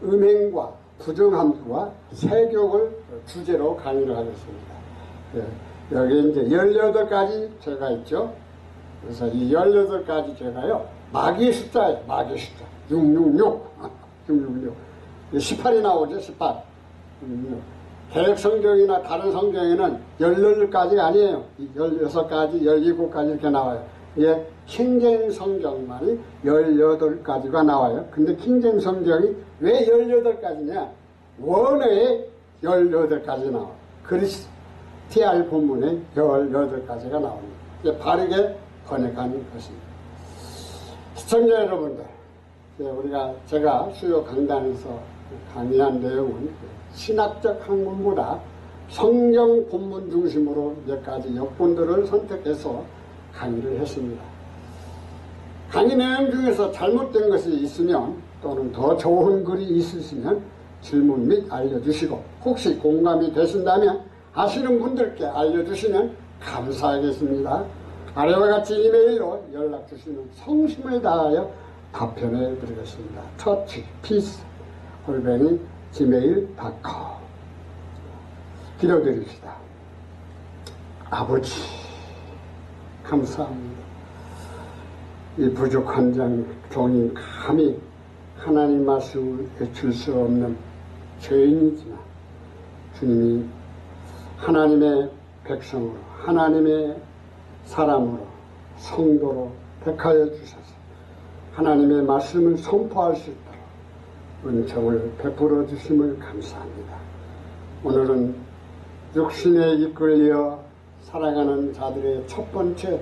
음행과 부정함과 세욕을 주제로 강의를 하겠습니다. 여기 이제 18가지 죄가 있죠. 그래서 이 18가지 죄가요, 마귀의 숫자예요. 마귀의 숫자. 666. 666. 18이 나오죠, 18. 666. 개역 성경이나 다른 성경에는 18가지가 아니에요. 16가지, 17가지 이렇게 나와요. 예, 킹제임 성경만이 18가지가 나와요. 근데 킹제임 성경이 왜 18가지냐? 원어에 18가지 나와요. 그리스티알 본문에 18가지가 나옵니다. 바르게 번역한 것입니다. 시청자 여러분들, 제가 수요 강단에서 강의한 내용은 신학적 학문보다 성경 본문 중심으로 몇 가지 역본들을 선택해서 강의를 했습니다. 강의 내용 중에서 잘못된 것이 있으면 또는 더 좋은 글이 있으시면 질문 및 알려주시고, 혹시 공감이 되신다면 아시는 분들께 알려주시면 감사하겠습니다. 아래와 같이 이메일로 연락 주시면 성심을 다하여 답변해 드리겠습니다. churchpeace@gmail.com. 기도드립시다. 아버지, 감사합니다. 이 부족한 종이 감히 하나님 말씀을 외칠 수 없는 죄인이지만 주님이 하나님의 백성으로, 하나님의 사람으로, 성도로 택하여 주셔서 하나님의 말씀을 선포할 수 있도록 은총을 베풀어 주심을 감사합니다. 오늘은 육신에 이끌려 살아가는 자들의 첫 번째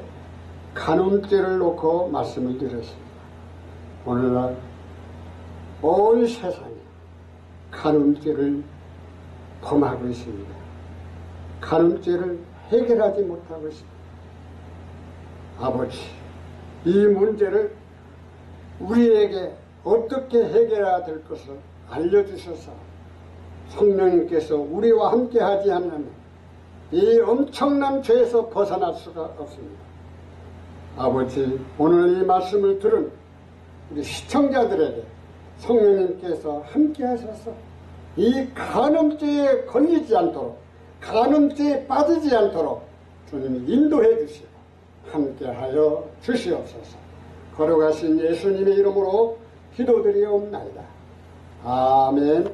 간음죄를 놓고 말씀을 드렸습니다. 오늘날 온 세상이 간음죄를 범하고 있습니다. 간음죄를 해결하지 못하고 있습니다. 아버지, 이 문제를 우리에게 어떻게 해결해야 될 것을 알려주셔서 성령님께서 우리와 함께 하지 않으면 이 엄청난 죄에서 벗어날 수가 없습니다. 아버지, 오늘 이 말씀을 들은 우리 시청자들에게 성령님께서 함께 하셔서 이 간음죄에 걸리지 않도록, 간음죄에 빠지지 않도록 주님이 인도해 주시고 함께하여 주시옵소서. 거룩하신 예수님의 이름으로 기도드리옵나이다. 아멘.